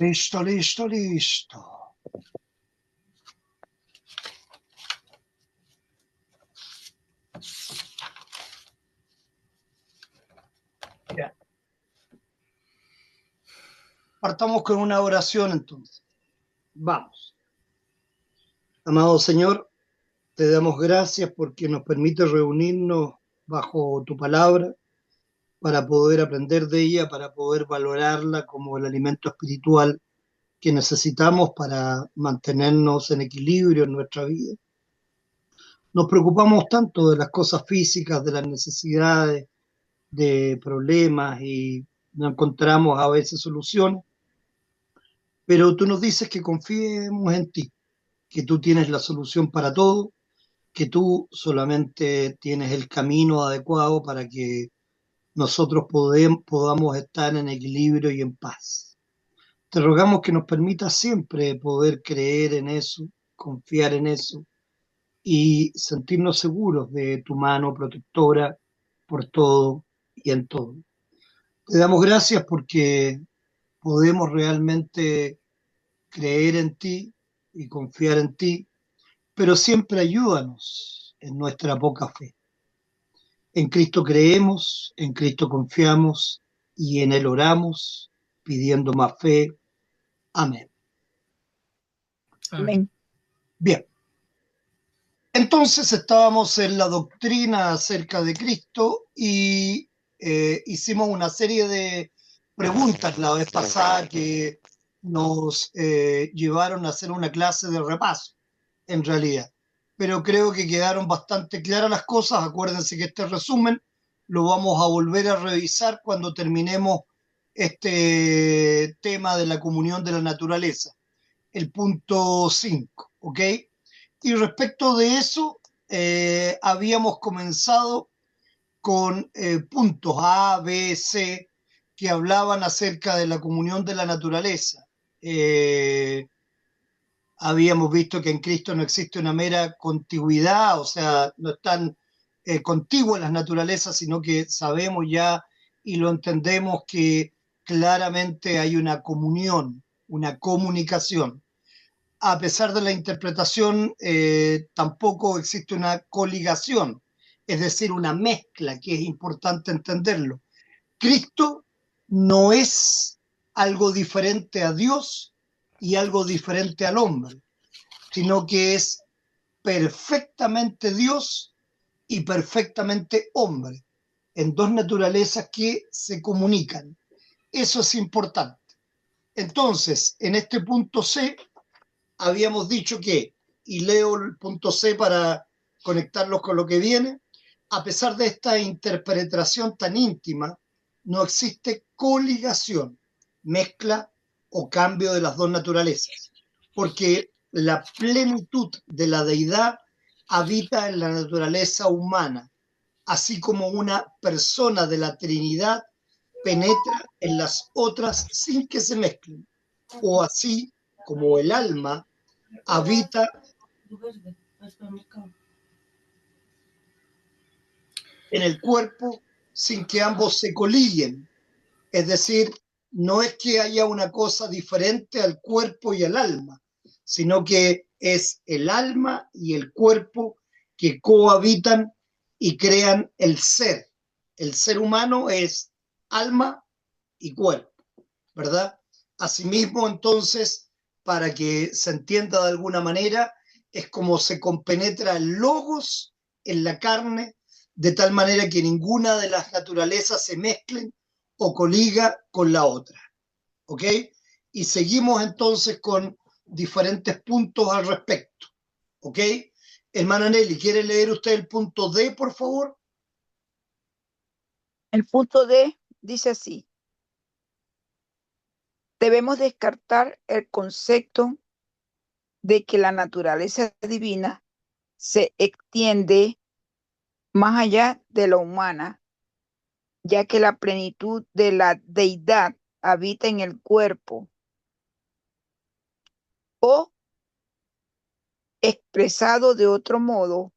Listo, listo, listo. Ya. Partamos con una oración entonces. Vamos. Amado Señor, te damos gracias porque nos permite reunirnos bajo tu palabra para poder aprender de ella, para poder valorarla como el alimento espiritual que necesitamos para mantenernos en equilibrio en nuestra vida. Nos preocupamos tanto de las cosas físicas, de las necesidades, de problemas y no encontramos a veces soluciones, pero tú nos dices que confiemos en ti, que tú tienes la solución para todo, que tú solamente tienes el camino adecuado para que nosotros podamos estar en equilibrio y en paz. Te rogamos que nos permita siempre poder creer en eso, confiar en eso y sentirnos seguros de tu mano protectora por todo y en todo. Te damos gracias porque podemos realmente creer en ti y confiar en ti, pero siempre ayúdanos en nuestra poca fe. En Cristo creemos, en Cristo confiamos y en Él oramos, pidiendo más fe. Amén. Amén. Bien. Entonces estábamos en la doctrina acerca de Cristo y hicimos una serie de preguntas la vez pasada que nos llevaron a hacer una clase de repaso, en realidad. Pero creo que quedaron bastante claras las cosas. Acuérdense que este resumen lo vamos a volver a revisar cuando terminemos este tema de la comunión de la naturaleza, el punto 5, ¿ok? Y respecto de eso, habíamos comenzado con puntos A, B, C, que hablaban acerca de la comunión de la naturaleza. Habíamos visto que en Cristo no existe una mera contigüidad, o sea, no están contiguas las naturalezas, sino que sabemos ya y lo entendemos que claramente hay una comunión, una comunicación. A pesar de la interpretación, tampoco existe una coligación, es decir, una mezcla, que es importante entenderlo. Cristo no es algo diferente a Dios y algo diferente al hombre, sino que es perfectamente Dios y perfectamente hombre, en dos naturalezas que se comunican. Eso es importante. Entonces, en este punto C, habíamos dicho que, y leo el punto C para conectarlos con lo que viene, a pesar de esta interpretación tan íntima, no existe coligación, mezcla o cambio de las dos naturalezas, porque la plenitud de la deidad habita en la naturaleza humana, así como una persona de la Trinidad penetra en las otras sin que se mezclen, o así como el alma habita en el cuerpo sin que ambos se coliguen. Es decir, no es que haya una cosa diferente al cuerpo y al alma, sino que es el alma y el cuerpo que cohabitan y crean el ser. El ser humano es alma y cuerpo, ¿verdad? Asimismo, entonces, para que se entienda de alguna manera, es como se compenetra el logos en la carne, de tal manera que ninguna de las naturalezas se mezclen o coliga con la otra, ¿ok? Y seguimos entonces con diferentes puntos al respecto, ¿ok? Hermana Nelly, ¿quiere leer usted el punto D, por favor? El punto D dice así: debemos descartar el concepto de que la naturaleza divina se extiende más allá de la humana, ya que la plenitud de la deidad habita en el cuerpo, o expresado de otro modo,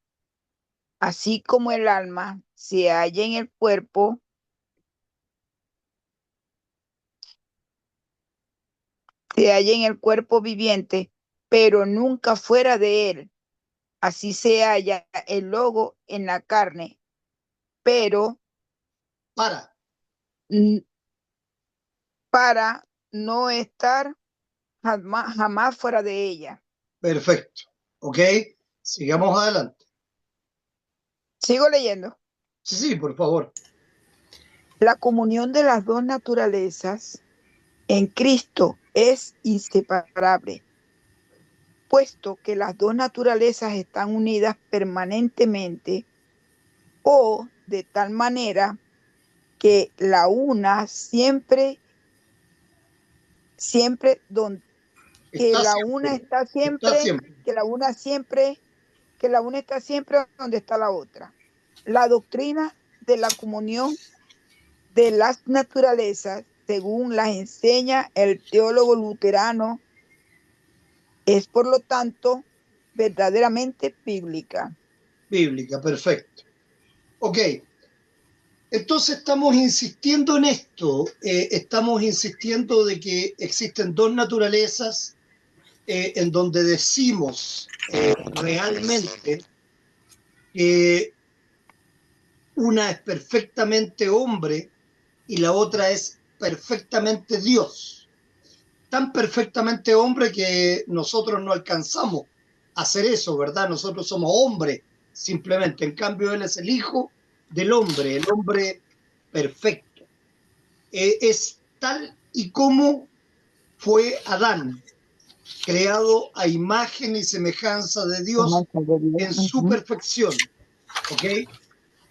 así como el alma se halla en el cuerpo, se halla en el cuerpo viviente, pero nunca fuera de él. Así se halla el logo en la carne, pero para no estar jamás fuera de ella. Perfecto. ¿Ok? Sigamos adelante. Sigo leyendo. Sí, por favor. La comunión de las dos naturalezas en Cristo es inseparable, puesto que las dos naturalezas están unidas permanentemente o de tal manera que la una siempre, siempre donde, que la una está siempre, que la una siempre, que la una está siempre donde está la otra. La doctrina de la comunión de las naturalezas, según las enseña el teólogo luterano, es por lo tanto verdaderamente bíblica. Bíblica, perfecto. Ok, entonces estamos insistiendo en esto, estamos insistiendo de que existen dos naturalezas en donde decimos realmente que una es perfectamente hombre y la otra es perfectamente Dios. Tan perfectamente hombre que nosotros no alcanzamos a hacer eso, ¿verdad? Nosotros somos hombres simplemente. En cambio, Él es el Hijo del hombre, el hombre perfecto. Es tal y como fue Adán, creado a imagen y semejanza de Dios en su perfección. ¿Ok?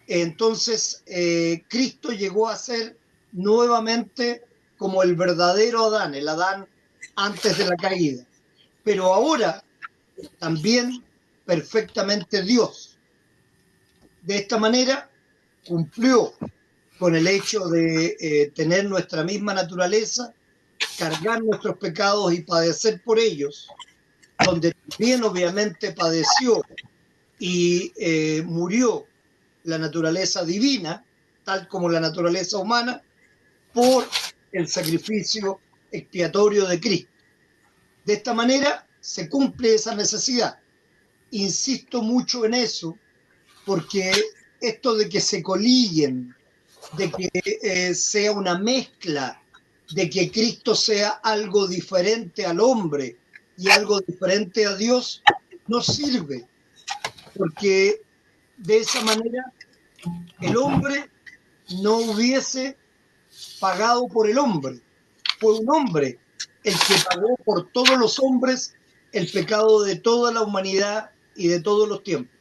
Entonces, Cristo llegó a ser nuevamente como el verdadero Adán, el Adán antes de la caída. Pero ahora también perfectamente Dios. De esta manera cumplió con el hecho de tener nuestra misma naturaleza, cargar nuestros pecados y padecer por ellos, donde también obviamente padeció y murió la naturaleza divina, tal como la naturaleza humana, por el sacrificio expiatorio de Cristo. De esta manera se cumple esa necesidad. Insisto mucho en eso, porque esto de que se coliguen, de que sea una mezcla, de que Cristo sea algo diferente al hombre y algo diferente a Dios, no sirve, porque de esa manera el hombre no hubiese pagado por el hombre. Fue un hombre el que pagó por todos los hombres el pecado de toda la humanidad y de todos los tiempos.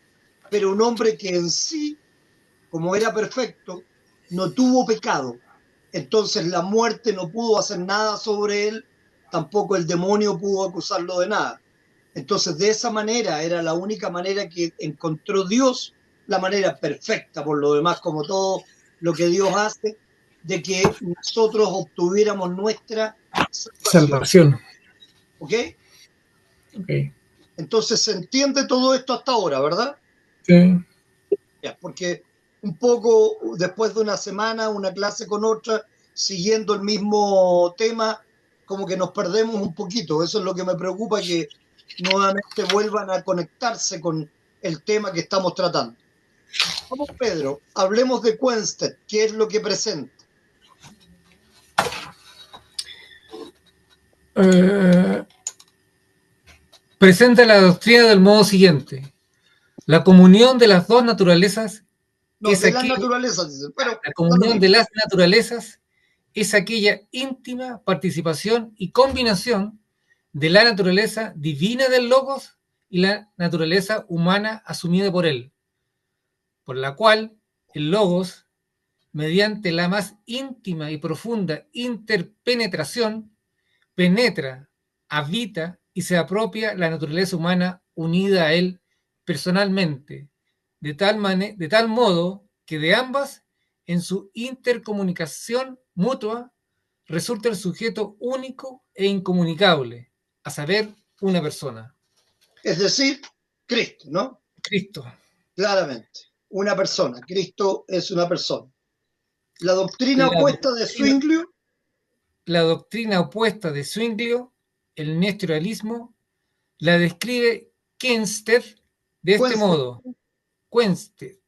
Pero un hombre que en sí, como era perfecto, no tuvo pecado. Entonces la muerte no pudo hacer nada sobre él, tampoco el demonio pudo acusarlo de nada. Entonces de esa manera era la única manera que encontró Dios, la manera perfecta por lo demás, como todo lo que Dios hace, de que nosotros obtuviéramos nuestra salvación. ¿Ok? Ok. Entonces se entiende todo esto hasta ahora, ¿verdad? Sí. Ya, porque un poco después de una semana, una clase con otra, siguiendo el mismo tema, como que nos perdemos un poquito. Eso es lo que me preocupa, que nuevamente vuelvan a conectarse con el tema que estamos tratando. Vamos, Pedro, hablemos de Quenstedt. ¿Qué es lo que presenta? Presenta la doctrina del modo siguiente: la comunión de las dos naturalezas de las naturalezas es aquella íntima participación y combinación de la naturaleza divina del Logos y la naturaleza humana asumida por él, por la cual el Logos, mediante la más íntima y profunda interpenetración, penetra, habita y se apropia la naturaleza humana unida a él personalmente, de tal modo que de ambas, en su intercomunicación mutua, resulta el sujeto único e incomunicable, a saber, una persona. Es decir, Cristo, ¿no? Cristo. Claramente, una persona. Cristo es una persona. La doctrina opuesta de Zwinglio. La doctrina opuesta de Zwinglio el nestorianismo la describe Quenster de este Cueste. modo. Quenster,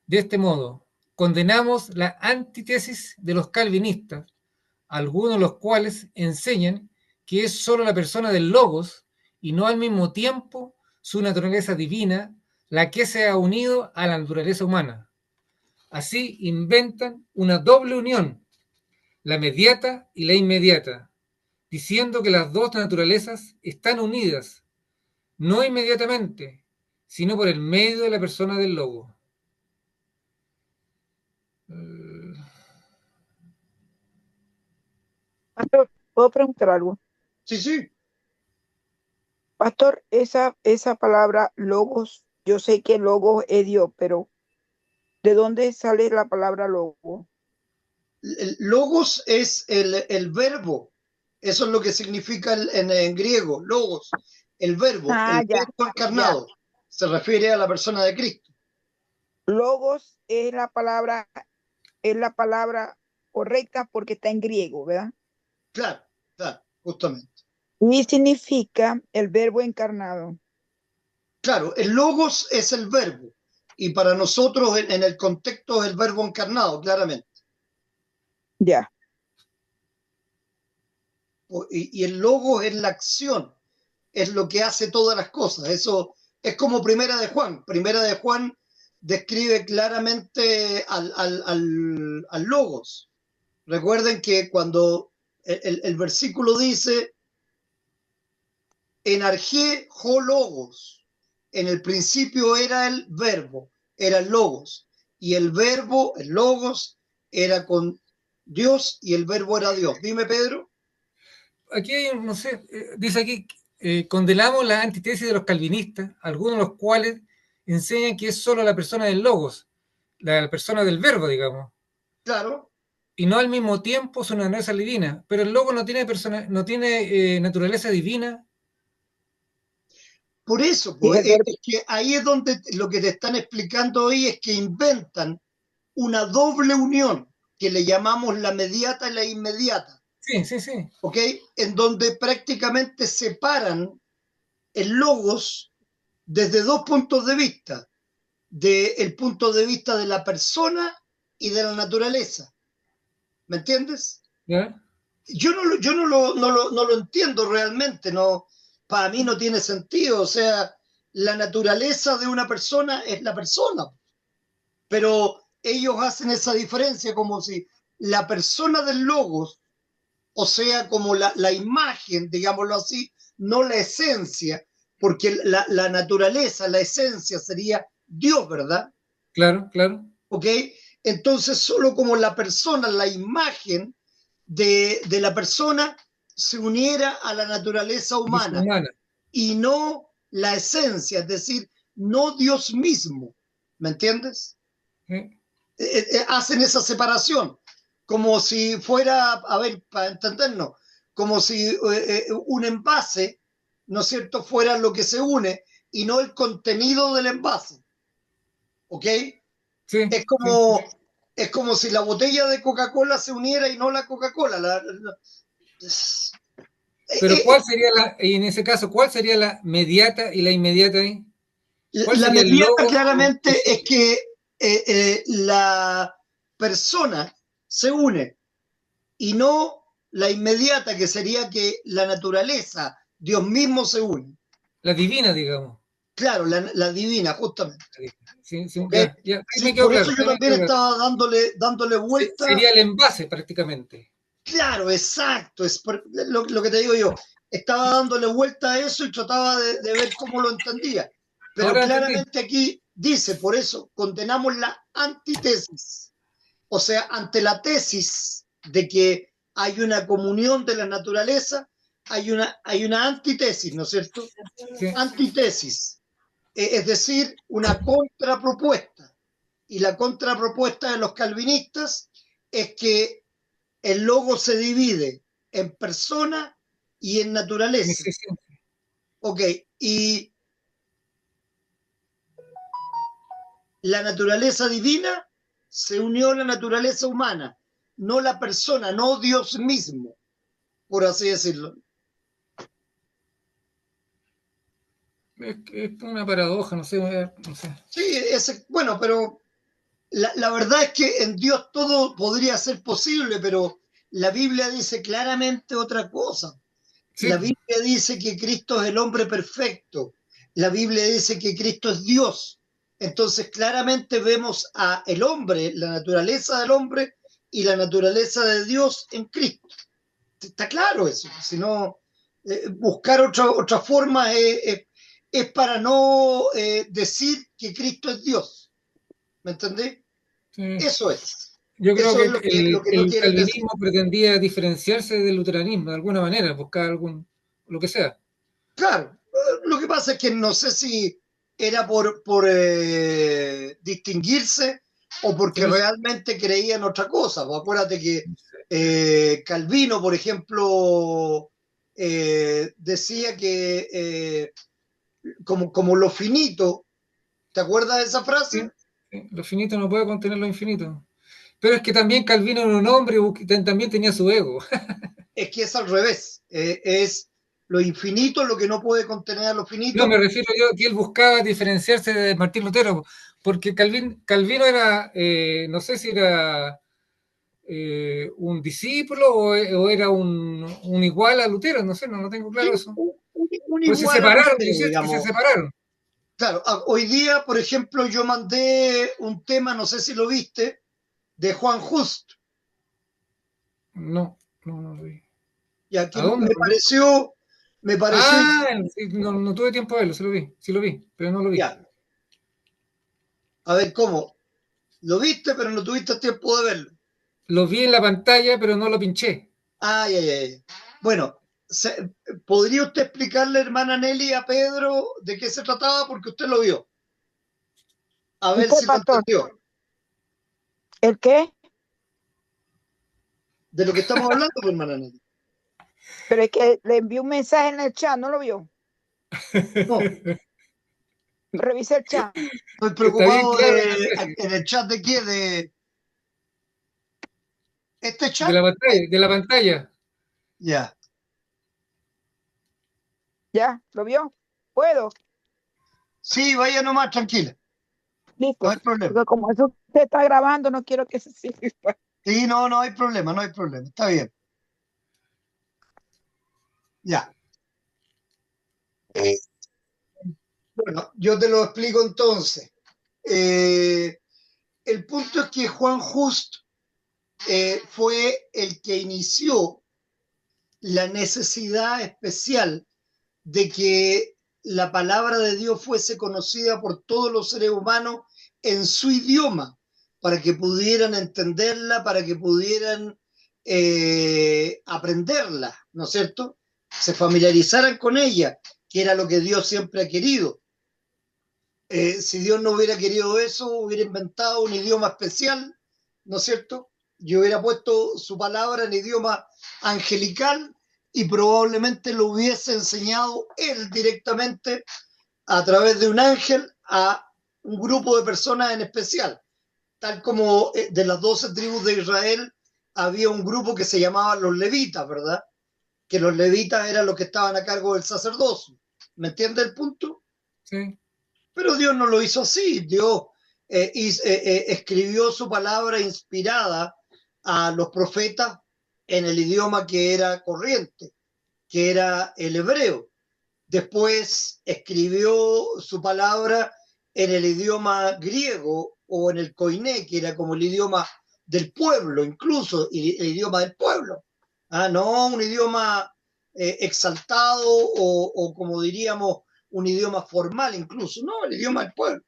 de este modo, condenamos la antítesis de los calvinistas, algunos de los cuales enseñan que es solo la persona del Logos y no al mismo tiempo su naturaleza divina la que se ha unido a la naturaleza humana. Así inventan una doble unión, la mediata y la inmediata, diciendo que las dos naturalezas están unidas, no inmediatamente, sino por el medio de la persona del Logo. Pastor, ¿puedo preguntar algo? Sí, sí. Pastor, esa palabra logos, yo sé que logos es Dios, pero ¿de dónde sale la palabra logo? El logos es el verbo. Eso es lo que significa en griego, logos, el verbo Ya. encarnado. Se refiere a la persona de Cristo. Logos es la palabra correcta porque está en griego, ¿verdad? Claro, claro, justamente. Y significa el verbo encarnado. Claro, el logos es el verbo. Y para nosotros en el contexto es el verbo encarnado, claramente. Ya. Y el logos es la acción, es lo que hace todas las cosas. Eso es como Primera de Juan. Primera de Juan describe claramente al logos. Recuerden que cuando el versículo dice, en arjé ho logos, en el principio era el verbo, era el logos, y el verbo, el logos, era con Dios y el verbo era Dios. Dime, Pedro. Aquí hay, no sé, dice aquí, condenamos la antítesis de los calvinistas, algunos de los cuales enseñan que es solo la persona del logos, la persona del verbo, digamos, Claro. y no al mismo tiempo su naturaleza divina. Pero el logos no tiene, no tiene naturaleza divina. Por eso, Y pues, el verbo, es que ahí es donde lo que te están explicando hoy es que inventan una doble unión que le llamamos la mediata y la inmediata, Sí, sí, sí. ¿ok? En donde prácticamente separan el logos desde dos puntos de vista, del punto de vista de la persona y de la naturaleza. ¿Me entiendes? ¿Ya? Yo no lo entiendo realmente, no, para mí no tiene sentido, o sea, la naturaleza de una persona es la persona, pero ellos hacen esa diferencia como si la persona del logos, o sea, como la imagen, digámoslo así, no la esencia, porque la naturaleza, la esencia sería Dios, ¿verdad? Claro, claro. ¿Ok? Entonces, solo como la persona, la imagen de la persona se uniera a la naturaleza Es humana humana. y no la esencia, es decir, no Dios mismo. ¿Me entiendes? ¿Sí? Hacen esa separación, como si fuera, a ver, para entendernos, como si un envase, ¿no es cierto?, fuera lo que se une y no el contenido del envase. ¿Ok? Sí, Es sí. como, es como si la botella de Coca-Cola se uniera y no la Coca-Cola. Pero ¿cuál sería en ese caso, cuál sería la mediata y la inmediata ahí? ¿Cuál La sería el mediata logo? claramente es que la persona se une y no la inmediata, que sería que la naturaleza, Dios mismo se une. La divina, digamos. Claro, la divina, justamente. Sí, sí, ¿Ok? ya, ya, ahí Sí, me quedó por eso claro, yo ahí me también quedó claro. estaba dándole vuelta. Sería el envase prácticamente. Claro, exacto, es lo que te digo yo. Estaba dándole vuelta a eso y trataba de ver cómo lo entendía. Pero Ahora entendí. claramente aquí dice, por eso condenamos la antítesis. O sea, ante la tesis de que hay una comunión de la naturaleza, hay una antítesis, ¿no es cierto? Sí. Antítesis, es decir, una contrapropuesta. Y la contrapropuesta de los calvinistas es que el logo se divide en persona y en naturaleza. Ok, y la naturaleza divina se unió a la naturaleza humana, no la persona, no Dios mismo, por así decirlo. Es una paradoja, no sé, no sé. Sí, bueno, pero la verdad es que en Dios todo podría ser posible, pero la Biblia dice claramente otra cosa. Sí, La Biblia dice que Cristo es el hombre perfecto. La Biblia dice que Cristo es Dios. Entonces claramente vemos a el hombre, la naturaleza del hombre y la naturaleza de Dios en Cristo. Está claro eso. Si no, buscar otra forma es para no decir que Cristo es Dios. ¿Me entendés? sí. Eso es. Yo creo Eso que es lo que no el quieren decir. calvinismo pretendía diferenciarse del luteranismo de alguna manera, buscar algún, lo que sea. Claro, lo que pasa es que no sé si era por distinguirse o porque Sí, realmente creían otra cosa. Pues acuérdate que Calvino, por ejemplo, decía que como lo finito, ¿te acuerdas de esa sí, frase? sí. Lo finito no puede contener lo infinito. Pero es que también Calvino era un hombre y también tenía su ego. Es que es al revés. Es lo infinito lo que no puede contener a lo No, finito. me refiero yo que él buscaba diferenciarse de Martín Lutero, porque Calvino era, no sé si era un discípulo o era un igual a Lutero, no sé, no tengo Sí, claro eso. un Pues se igual a separaron, Lutero, ¿no es cierto? Que se digamos. separaron. Claro, hoy día, por ejemplo, yo mandé un tema, no sé si lo viste, de Juan Just, No, no lo vi. ya que ¿A dónde lo vi? me pareció, Ah, sí, no tuve tiempo de verlo, sí lo vi, pero no lo vi. ya, a ver cómo, lo viste, pero no tuviste tiempo de verlo. Lo vi en la pantalla, pero no lo pinché. Ay, ay, ay. Bueno, ¿podría usted explicarle, hermana Nelly, a Pedro de qué se trataba? Porque usted lo vio. A ¿Y ver qué, si lo pastor? entendió. ¿El qué? De lo que estamos hablando, pues, hermana Nelly. Pero es que le envié un mensaje en el chat, ¿no lo vio? No, Revise el chat. estoy Está bien preocupado claro el mensaje. en el chat de qué, de este De chat. la pantalla, de la pantalla. Ya. ¿Ya? ¿Lo vio? ¿Puedo? Sí, vaya nomás, tranquila. No Listo. hay problema. Porque como eso usted está grabando, no quiero que se siga. Sí, no, no hay problema, no hay problema. Está bien. Ya. Bueno, yo te lo explico entonces. Eh, el punto es que Juan Just fue el que inició la necesidad especial de que la palabra de Dios fuese conocida por todos los seres humanos en su idioma, para que pudieran entenderla, para que pudieran aprenderla, ¿no es cierto? Se familiarizaran con ella, que era lo que Dios siempre ha querido. Si Dios no hubiera querido eso, hubiera inventado un idioma especial, ¿no es cierto? Y hubiera puesto su palabra en idioma angelical y probablemente lo hubiese enseñado él directamente a través de un ángel a un grupo de personas en especial, tal como de las 12 tribus de Israel había un grupo que se llamaba los levitas, ¿verdad? Que los levitas eran los que estaban a cargo del sacerdocio. ¿Me entiende el punto? Sí. Pero Dios no lo hizo así. Dios escribió su palabra inspirada a los profetas en el idioma que era corriente, que era el hebreo. Después escribió su palabra en el idioma griego o en el koiné, que era como el idioma del pueblo, incluso el idioma del pueblo. No un idioma exaltado o como diríamos, un idioma formal incluso, no, el idioma del pueblo.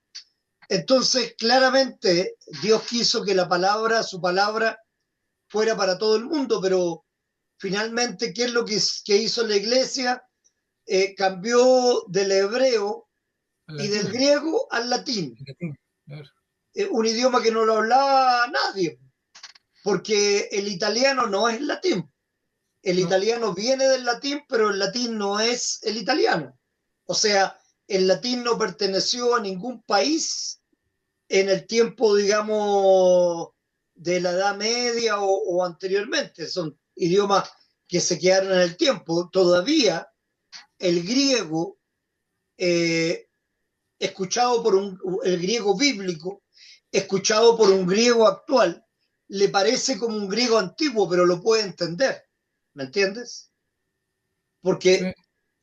Entonces, claramente, Dios quiso que la palabra, su palabra, fuera para todo el mundo, pero finalmente, ¿qué es lo que hizo la iglesia? Cambió del hebreo Al y del latín. griego al latín, Al latín, claro. un idioma que no lo hablaba nadie, porque el italiano no es latín. El No, italiano viene del latín, pero el latín no es el italiano. O sea, el latín no perteneció a ningún país en el tiempo, digamos, de la Edad Media o anteriormente. Son idiomas que se quedaron en el tiempo. Todavía el griego escuchado por el griego bíblico, escuchado por un griego actual, le parece como un griego antiguo, pero lo puede entender. ¿Me entiendes? Porque Sí.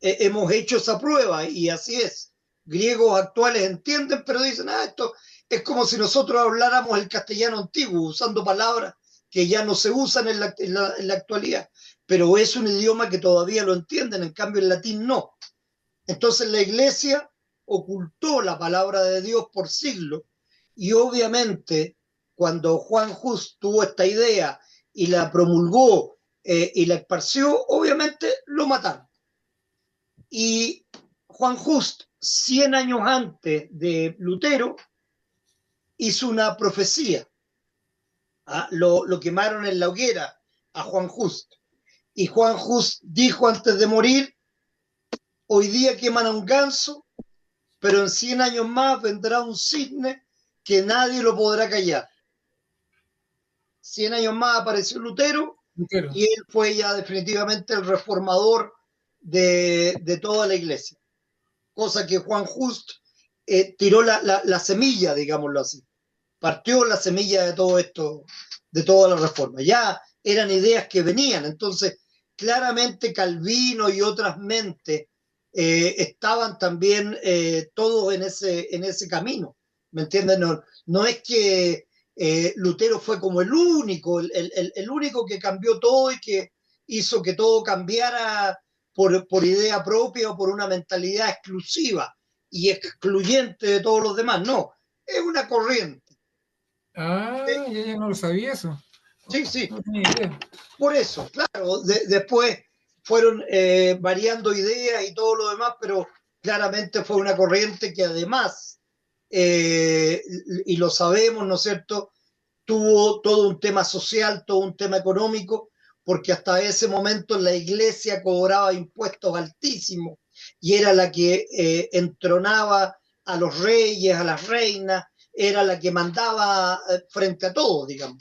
hemos hecho esa prueba y así es. Griegos actuales entienden, pero dicen, esto es como si nosotros habláramos el castellano antiguo, usando palabras que ya no se usan en la actualidad, pero es un idioma que todavía lo entienden, en cambio el latín no. Entonces la iglesia ocultó la palabra de Dios por siglos y obviamente cuando Juan Hus tuvo esta idea y la promulgó y la esparció, obviamente lo mataron. Y Juan Hus, 100 años antes de Lutero, hizo una profecía. Lo quemaron en la hoguera a Juan Hus. Y Juan Hus dijo antes de morir, hoy día queman a un ganso, pero en 100 años más vendrá un cisne que nadie lo podrá callar. 100 años más apareció Lutero Lutero. y él fue ya definitivamente el reformador de toda la iglesia. Cosa que Juan Hus tiró la semilla, digámoslo así. Partió la semilla de todo esto, de toda la reforma. Ya eran ideas que venían, entonces claramente Calvino y otras mentes estaban también todos en ese camino, ¿me entienden? No es que Lutero fue como el único, el único que cambió todo y que hizo que todo cambiara por idea propia o por una mentalidad exclusiva y excluyente de todos los demás, no, es una corriente. Ah, ya no lo sabía eso. Sí, sí, No tenía idea. por eso, claro, después fueron variando ideas y todo lo demás, pero claramente fue una corriente que además, y lo sabemos, ¿no es cierto?, tuvo todo un tema social, todo un tema económico, porque hasta ese momento la iglesia cobraba impuestos altísimos y era la que entronaba a los reyes, a las reinas, era la que mandaba frente a todo, digamos.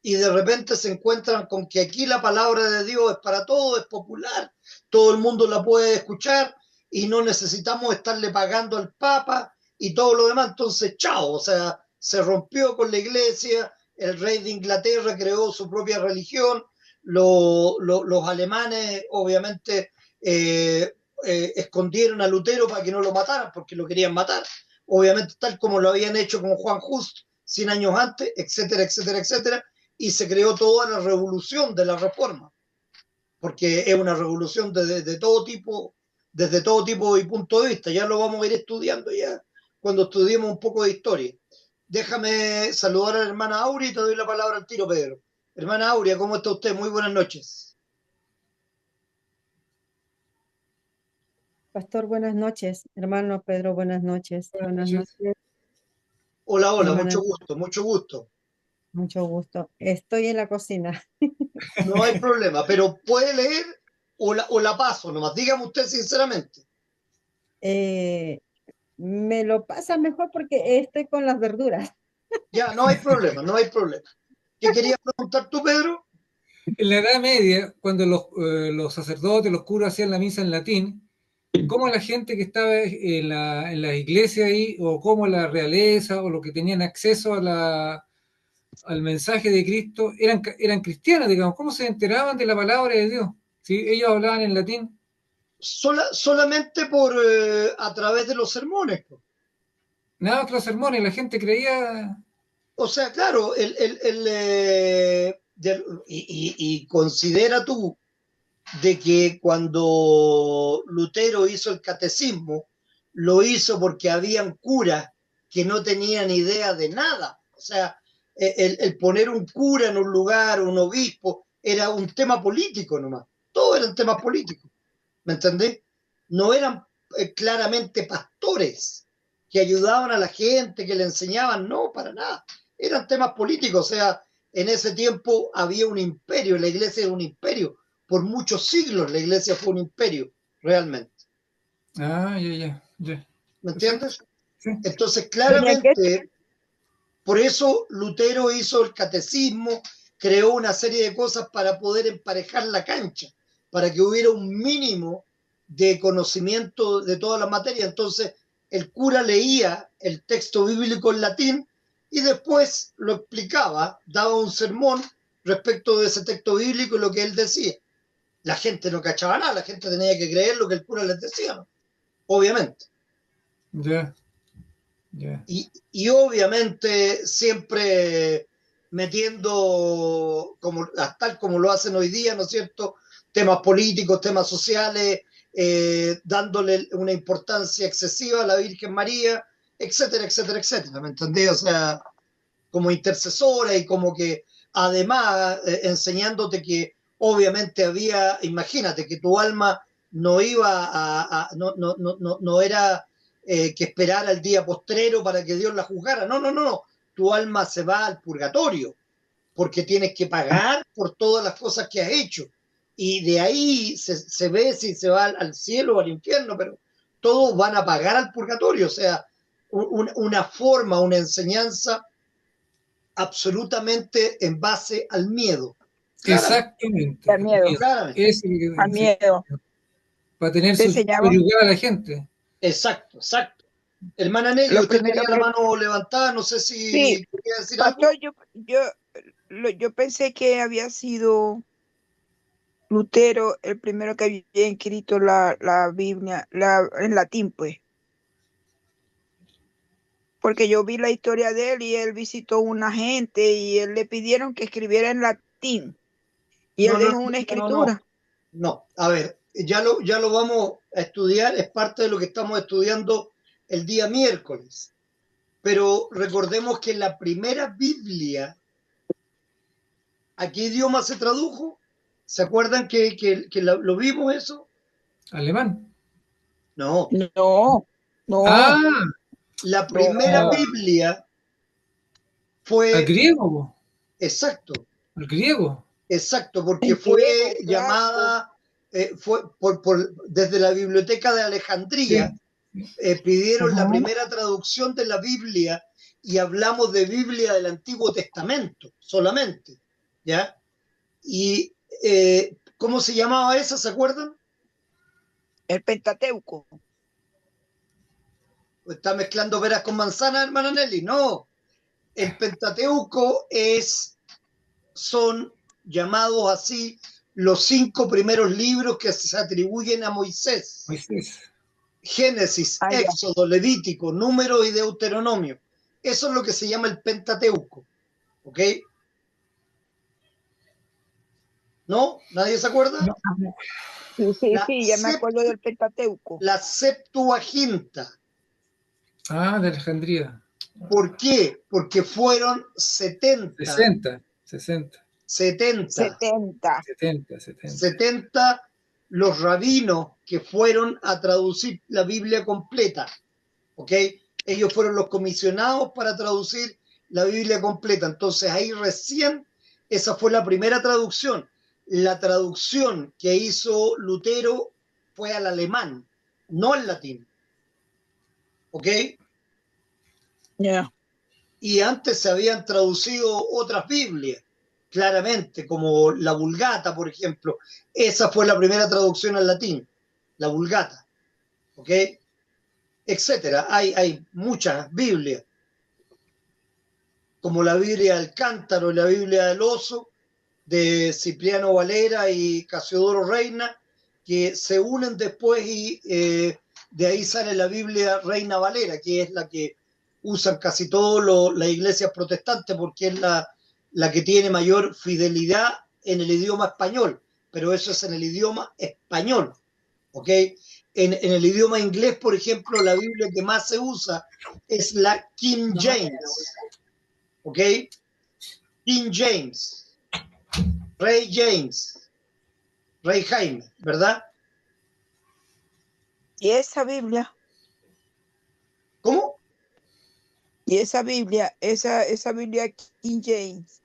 Y de repente se encuentran con que aquí la palabra de Dios es para todo, es popular, todo el mundo la puede escuchar y no necesitamos estarle pagando al Papa y todo lo demás. Entonces, chao, o sea, se rompió con la iglesia, el rey de Inglaterra creó su propia religión, los alemanes obviamente escondieron a Lutero para que no lo mataran, porque lo querían matar, obviamente tal como lo habían hecho con Juan Hus 100 años antes, etcétera, etcétera, etcétera, y se creó toda la revolución de la reforma, porque es una revolución de todo tipo, desde todo tipo y punto de vista. Ya lo vamos a ir estudiando ya cuando estudiemos un poco de historia. Déjame saludar a la hermana Aurea y te doy la palabra al tiro, Pedro. Hermana Aurea, ¿cómo está usted? Muy buenas noches. Pastor, buenas noches. Hermano Pedro, buenas noches. Buenas noches, Hola, hola, hermana. mucho gusto, mucho gusto. Mucho gusto. Estoy en la cocina. No hay problema, pero puede leer o la paso nomás. Dígame usted sinceramente. Eh, me lo pasa mejor porque estoy con las verduras. Ya, no hay problema, no hay problema. ¿Qué querías preguntar tú, Pedro? En la Edad Media, cuando los sacerdotes, los curas hacían la misa en latín, cómo la gente que estaba en la iglesia ahí, o cómo la realeza, o los que tenían acceso al mensaje de Cristo, eran cristianos, digamos, ¿cómo se enteraban de la palabra de Dios? ¿Sí? Ellos hablaban en latín. Solamente a través de los sermones. Nada, otros sermones, la gente creía. O sea, claro, y considera tú de que cuando Lutero hizo el catecismo, lo hizo porque habían curas que no tenían idea de nada. O sea, el poner un cura en un lugar, un obispo, era un tema político nomás. Todos eran temas políticos. ¿Me entendés? No eran claramente pastores que ayudaban a la gente, que le enseñaban, no, para nada. Eran temas políticos, o sea, en ese tiempo había un imperio, la iglesia era un imperio. Por muchos siglos la iglesia fue un imperio, realmente. Ah, ya. ¿Me Perfecto. entiendes? Sí. Entonces, Tenía que claramente, por eso Lutero hizo el catecismo, creó una serie de cosas para poder emparejar la cancha, para que hubiera un mínimo de conocimiento de toda la materia. Entonces, el cura leía el texto bíblico en latín y después lo explicaba, daba un sermón respecto de ese texto bíblico y lo que él decía. La gente no cachaba nada, la gente tenía que creer lo que el cura les decía, ¿no? Obviamente. Ya. Ya. Y obviamente siempre metiendo, como, tal como lo hacen hoy día, ¿no es cierto?, temas políticos, temas sociales, dándole una importancia excesiva a la Virgen María, etcétera, etcétera, etcétera, ¿me entendés? O sea, como intercesora y como que además enseñándote que obviamente había, imagínate que tu alma no iba no era que esperara el día postrero para que Dios la juzgara, no, tu alma se va al purgatorio porque tienes que pagar por todas las cosas que has hecho y de ahí se ve si se va al cielo o al infierno, pero todos van a pagar al purgatorio, o sea, una forma, una enseñanza absolutamente en base al miedo. Exactamente. Al miedo. Claramente. Es Al miedo. para tener Te su enseñaban. subyugada a la gente. Exacto, exacto. Hermana Nelly, Lo usted primero tenía la que- mano levantada, no sé si Sí, quería decir algo. pastor, yo pensé que había sido Lutero el primero que había escrito la Biblia en latín, pues. Porque yo vi la historia de él y él visitó una gente y él le pidieron que escribiera en latín. Y él dejó una escritura. No, a ver, ya lo vamos a estudiar, es parte de lo que estamos estudiando el día miércoles. Pero recordemos que la primera Biblia, ¿a qué idioma se tradujo? ¿Se acuerdan que lo vimos eso? Alemán. No. No. Ah, La primera No. Biblia al fue, griego. exacto, Al griego. porque En fue griego, claro. llamada, fue desde la biblioteca de Alejandría, pidieron la primera traducción de la Biblia y hablamos de Biblia del Antiguo Testamento solamente, ¿ya? Y ¿cómo se llamaba esa? ¿Se acuerdan? El Pentateuco. ¿Está mezclando peras con manzanas, hermana Nelly? No. El Pentateuco son llamados así los 5 primeros libros que se atribuyen a Moisés. Moisés. Génesis, Ah, ya. Éxodo, Levítico, Número y Deuteronomio. Eso es lo que se llama el Pentateuco. ¿Ok? ¿No? ¿Nadie se acuerda? No. Sí, ya me acuerdo del Pentateuco. La Septuaginta. Ah, de Alejandría. ¿Por qué? Porque fueron 70. 60. 70 los rabinos que fueron a traducir la Biblia completa. ¿Ok? Ellos fueron los comisionados para traducir la Biblia completa. Entonces ahí recién, esa fue la primera traducción. La traducción que hizo Lutero fue al alemán, no al latín. ¿Ok? Ya. Y antes se habían traducido otras Biblias, claramente, como la Vulgata, por ejemplo. Esa fue la primera traducción al latín, la Vulgata. ¿Ok? Etcétera. Hay muchas Biblias, como la Biblia del Cántaro y la Biblia del Oso, de Cipriano Valera y Casiodoro Reina, que se unen después y de ahí sale la Biblia Reina Valera, que es la que usan casi todas las iglesias protestantes porque es la que tiene mayor fidelidad en el idioma español, pero eso es en el idioma español, ¿ok? En el idioma inglés, por ejemplo, la Biblia que más se usa es la King James, ¿ok? King James, Rey James, Rey Jaime, ¿verdad? Y esa Biblia, ¿Cómo? esa Biblia King James.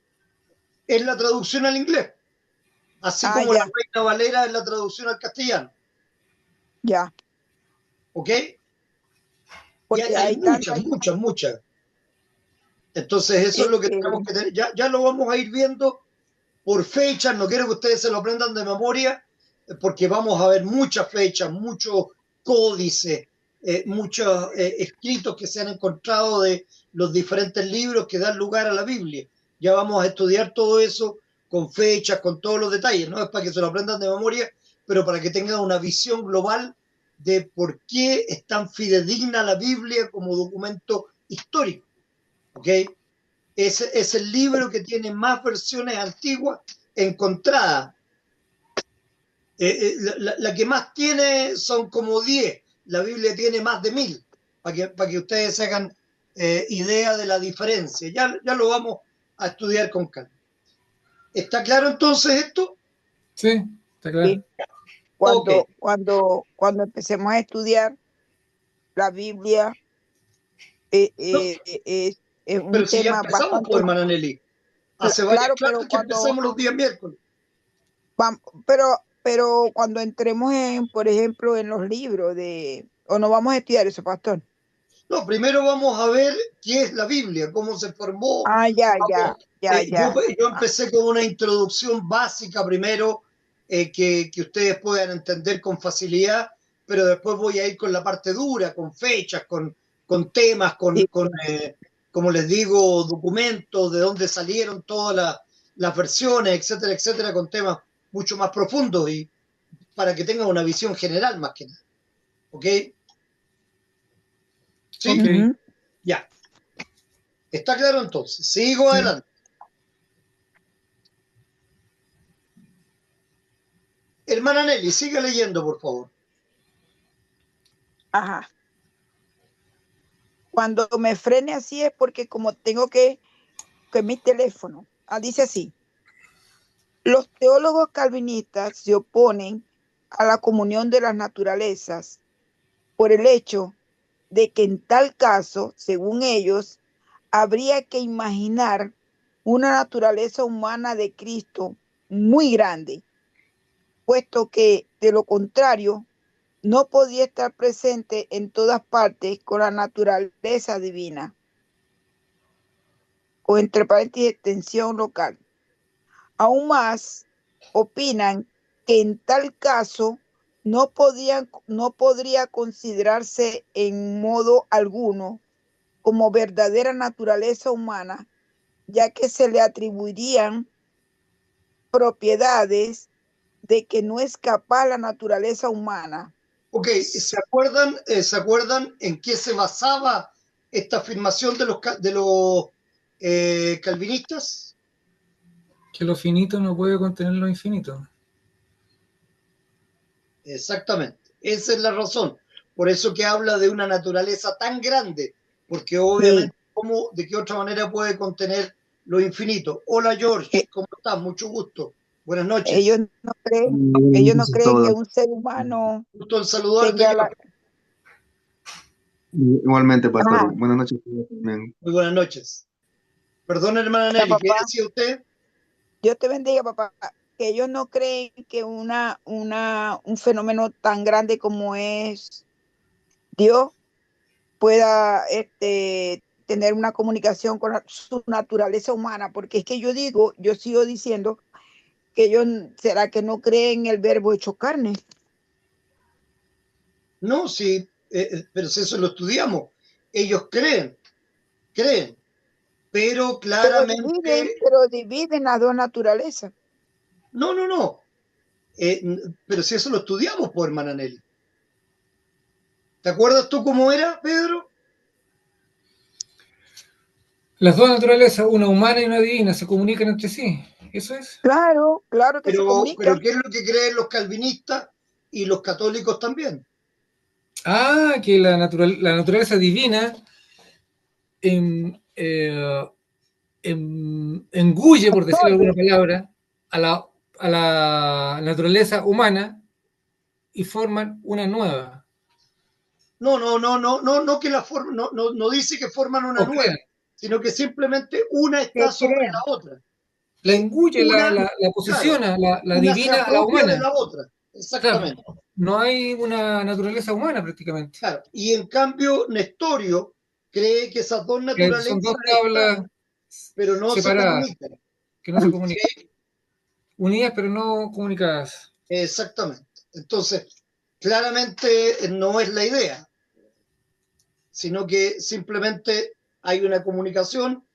Es la traducción al inglés, así Ah, como ya. la Reina Valera es la traducción al castellano, Ya. ¿ok? Y Porque hay hay tantas. muchas. Entonces eso es lo que tenemos que tener. Ya lo vamos a ir viendo por fechas, no quiero que ustedes se lo aprendan de memoria, porque vamos a ver muchas fechas, muchos códices, muchos escritos que se han encontrado de los diferentes libros que dan lugar a la Biblia. Ya vamos a estudiar todo eso con fechas, con todos los detalles. No es para que se lo aprendan de memoria, pero para que tengan una visión global de por qué es tan fidedigna la Biblia como documento histórico. ¿Ok? Es el libro que tiene más versiones antiguas encontradas. La que más tiene son como 10. La Biblia tiene más de 1000, para que ustedes se hagan idea de la diferencia. Ya lo vamos a estudiar con calma. ¿Está claro entonces esto? Sí, está claro. Sí. Cuando empecemos a estudiar la Biblia, es un Pero si ya tema empezamos, bastante, pues, hermana Nelly. Hace varias claro, clases que empezamos los días miércoles. pero cuando entremos por ejemplo, en los libros o no vamos a estudiar eso, pastor. No, primero vamos a ver qué es la Biblia, cómo se formó. Yo empecé con una introducción básica primero, que ustedes puedan entender con facilidad, pero después voy a ir con la parte dura, con fechas, con temas, Sí. como les digo, documentos, de dónde salieron todas las versiones, etcétera, etcétera, con temas mucho más profundos y para que tengan una visión general más que nada. ¿Ok? ¿Sí? Ok. Ya. ¿Está claro entonces? Sigo adelante. Hermana Nelly, sigue leyendo, por favor. Ajá. Cuando me frene así es porque como tengo que mi teléfono, dice así: los teólogos calvinistas se oponen a la comunión de las naturalezas por el hecho de que en tal caso, según ellos, habría que imaginar una naturaleza humana de Cristo muy grande, puesto que de lo contrario no podía estar presente en todas partes con la naturaleza divina, o entre paréntesis extensión local. Aún más, opinan que en tal caso no podría considerarse en modo alguno como verdadera naturaleza humana, ya que se le atribuirían propiedades de que no es capaz la naturaleza humana. Ok, ¿se acuerdan en qué se basaba esta afirmación de los calvinistas? Que lo finito no puede contener lo infinito. Exactamente, esa es la razón. Por eso que habla de una naturaleza tan grande, porque obviamente, ¿de qué otra manera puede contener lo infinito? Hola George, ¿cómo estás? Mucho gusto. Buenas noches. Ellos no creen que un ser humano Gusto en saludarte, tenga George. Igualmente, pastor. Buenas noches. Muy buenas noches. Perdón, hermana Nelly, ¿qué decía usted? Dios te bendiga, papá. Que ellos no creen que un fenómeno tan grande como es Dios pueda tener una comunicación con su naturaleza humana, porque es que yo sigo diciendo que ellos, ¿será que no creen el verbo hecho carne? No, sí, pero si eso lo estudiamos. Ellos creen, pero claramente... Pero dividen las dos naturalezas. No. Pero si eso lo estudiamos, pues, hermana Nelly. ¿Te acuerdas tú cómo era, Pedro? Las dos naturalezas, una humana y una divina, se comunican entre sí. ¿Eso es? Claro que se comunican. Pero ¿qué es lo que creen los calvinistas y los católicos también? Que la naturaleza divina engulle, por decirlo de alguna palabra, a la naturaleza humana y forman una nueva. No que la forman, no dice que forman una nueva, sino que simplemente una está sobre la otra. La engulle, la posiciona, claro, la divina a la humana. De la otra, exactamente. Claro, no hay una naturaleza humana prácticamente. Claro, y en cambio Nestorio cree que esas dos naturalezas son dos tablas pero no separadas, se comunican. que no se comunican. Unidas pero no comunicadas. Exactamente. Entonces, claramente no es la idea, sino que simplemente hay una comunicación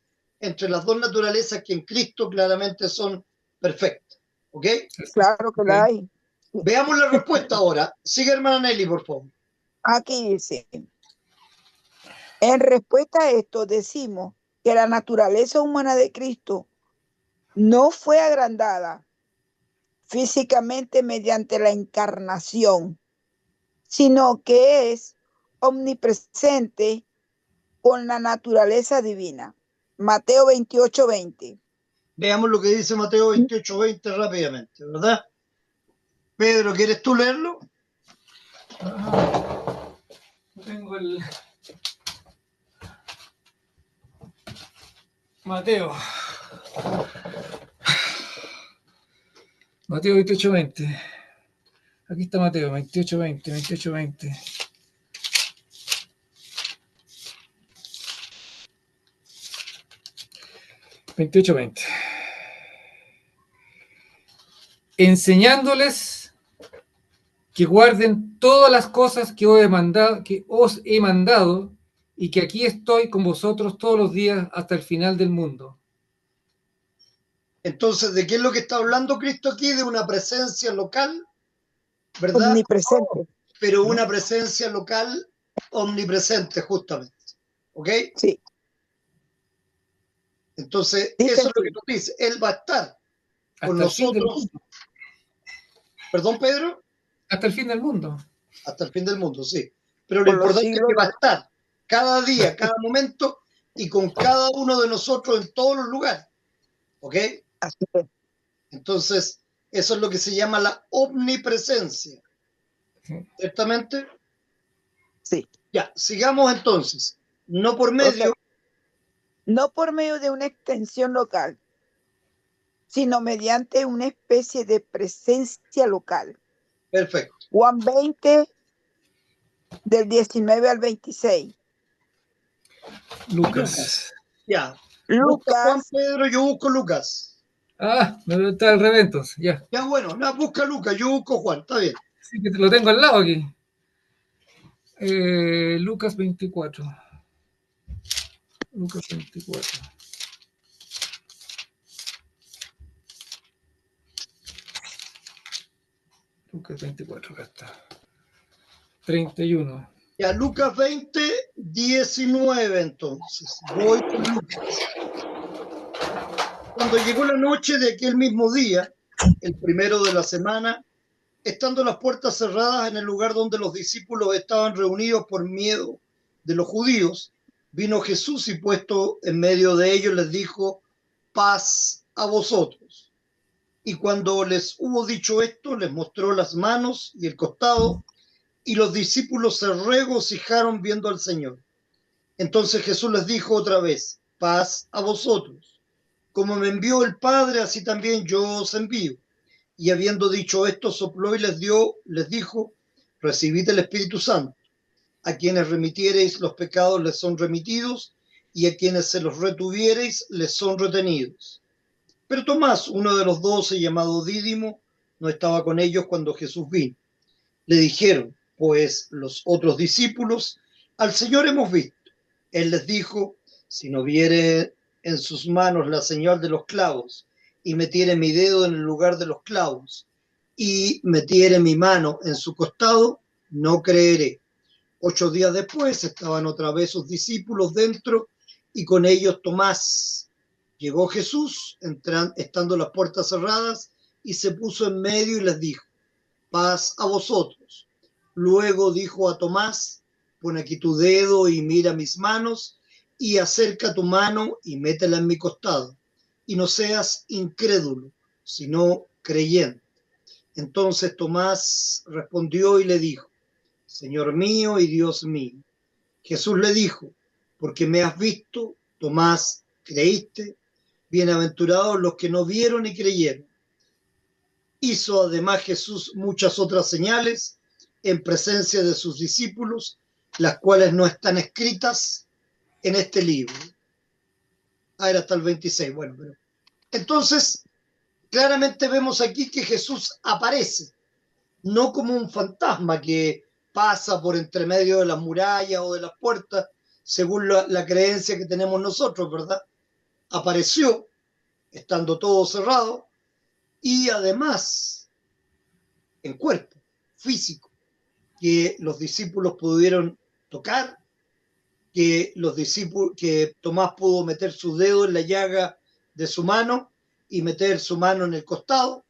entre las dos naturalezas que en Cristo claramente son perfectas. ¿Ok? Claro que la hay. Veamos la respuesta ahora. Sigue, hermana Nelly, por favor. Aquí dice, en respuesta a esto decimos que la naturaleza humana de Cristo no fue agrandada físicamente mediante la encarnación, sino que es omnipresente con la naturaleza divina. Mateo 28:20. Veamos lo que dice Mateo 28:20 rápidamente, ¿verdad? Pedro, ¿quieres tú leerlo? Tengo el Mateo. Mateo 28:20. Aquí está Mateo 28:20, 28:20. Enseñándoles que guarden todas las cosas que os he mandado, y que aquí estoy con vosotros todos los días hasta el final del mundo. Entonces, ¿de qué es lo que está hablando Cristo aquí? De una presencia local, ¿verdad? Omnipresente. Pero una presencia local omnipresente, justamente. ¿Ok? Sí. Entonces, Dice eso es lo así. que tú dices. Él va a estar con Hasta el fin del nosotros. mundo. ¿Perdón, Pedro? Hasta el fin del mundo. Hasta el fin del mundo, sí. Pero lo Por los importante es siglos que va a de- estar cada día, cada momento y con cada uno de nosotros en todos los lugares. ¿Ok? Así es. Entonces, eso es lo que se llama la omnipresencia. ¿Ciertamente? Sí. Ya, sigamos entonces. No por O medio, sea, no por medio de una extensión local, sino mediante una especie de presencia local. perfecto. Juan 20, del 19 al 26. Lucas. Ya. Busca Juan, Lucas, Pedro, yo busco Lucas. Ah, no está al revés entonces, ya. Ya, bueno, no, busca Lucas, yo busco Juan, está bien. Sí, que lo tengo al lado aquí. Lucas 24. Lucas 24. Lucas 24, acá está. 31. Ya, Lucas 20, 19, entonces. Voy con Lucas. Cuando llegó la noche de aquel mismo día, el primero de la semana, estando las puertas cerradas en el lugar donde los discípulos estaban reunidos por miedo de los judíos, vino Jesús y puesto en medio de ellos les dijo, paz a vosotros. Y cuando les hubo dicho esto, les mostró las manos y el costado, y los discípulos se regocijaron viendo al Señor. Entonces Jesús les dijo otra vez, paz a vosotros. Como me envió el Padre, así también yo os envío. Y habiendo dicho esto, sopló y les dijo, recibid el Espíritu Santo. A quienes remitiereis los pecados les son remitidos, y a quienes se los retuviereis les son retenidos. Pero Tomás, uno de los 12, llamado Dídimo, no estaba con ellos cuando Jesús vino. Le dijeron, pues, los otros discípulos, al Señor hemos visto. Él les dijo, si no viere en sus manos la señal de los clavos, y metiere mi dedo en el lugar de los clavos, y metiere mi mano en su costado, no creeré. 8 días después estaban otra vez sus discípulos dentro, y con ellos Tomás. Llegó Jesús, estando las puertas cerradas, y se puso en medio y les dijo, paz a vosotros. Luego dijo a Tomás, pon aquí tu dedo y mira mis manos, y acerca tu mano y métela en mi costado, y no seas incrédulo, sino creyente. Entonces Tomás respondió y le dijo, Señor mío y Dios mío. Jesús le dijo, porque me has visto, Tomás, creíste. Bienaventurados los que no vieron y creyeron. Hizo además Jesús muchas otras señales en presencia de sus discípulos, las cuales no están escritas en este libro. Era hasta el 26. Bueno, pero entonces claramente vemos aquí que Jesús aparece. no como un fantasma que pasa por entre medio de las murallas o de las puertas, según la creencia que tenemos nosotros, ¿verdad? Apareció, estando todo cerrado, y además en cuerpo físico, que los discípulos pudieron tocar, que Tomás pudo meter su dedo en la llaga de su mano y meter su mano en el costado,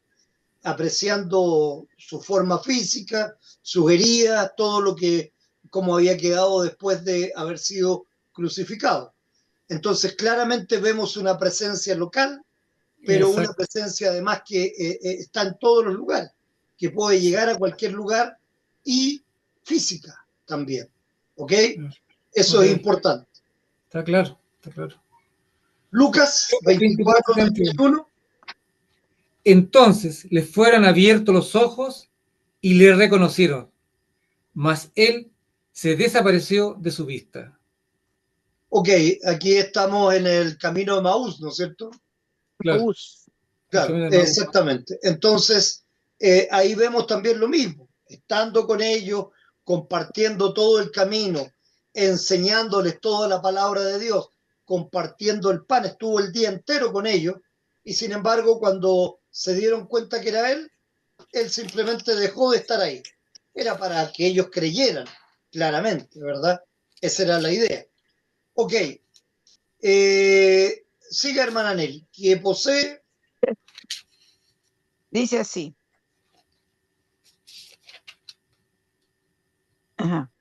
apreciando su forma física, sus heridas, todo lo que, como había quedado después de haber sido crucificado. Entonces, claramente vemos una presencia local, pero una presencia además que está en todos los lugares, que puede llegar a cualquier lugar y física también. ¿Ok? Eso es importante. Está claro, está claro. Lucas 24, 21. Entonces les fueron abiertos los ojos y le reconocieron, mas él se desapareció de su vista. Ok, aquí estamos en el camino de Maús, ¿no es cierto? Claro, claro, exactamente. Entonces, ahí vemos también lo mismo, estando con ellos, compartiendo todo el camino, enseñándoles toda la palabra de Dios, compartiendo el pan, estuvo el día entero con ellos, y sin embargo, cuando se dieron cuenta que era él simplemente dejó de estar ahí. Era para que ellos creyeran, claramente, ¿verdad? Esa era la idea. Ok. Siga, hermana Nelly, que posee. Dice así. Ajá.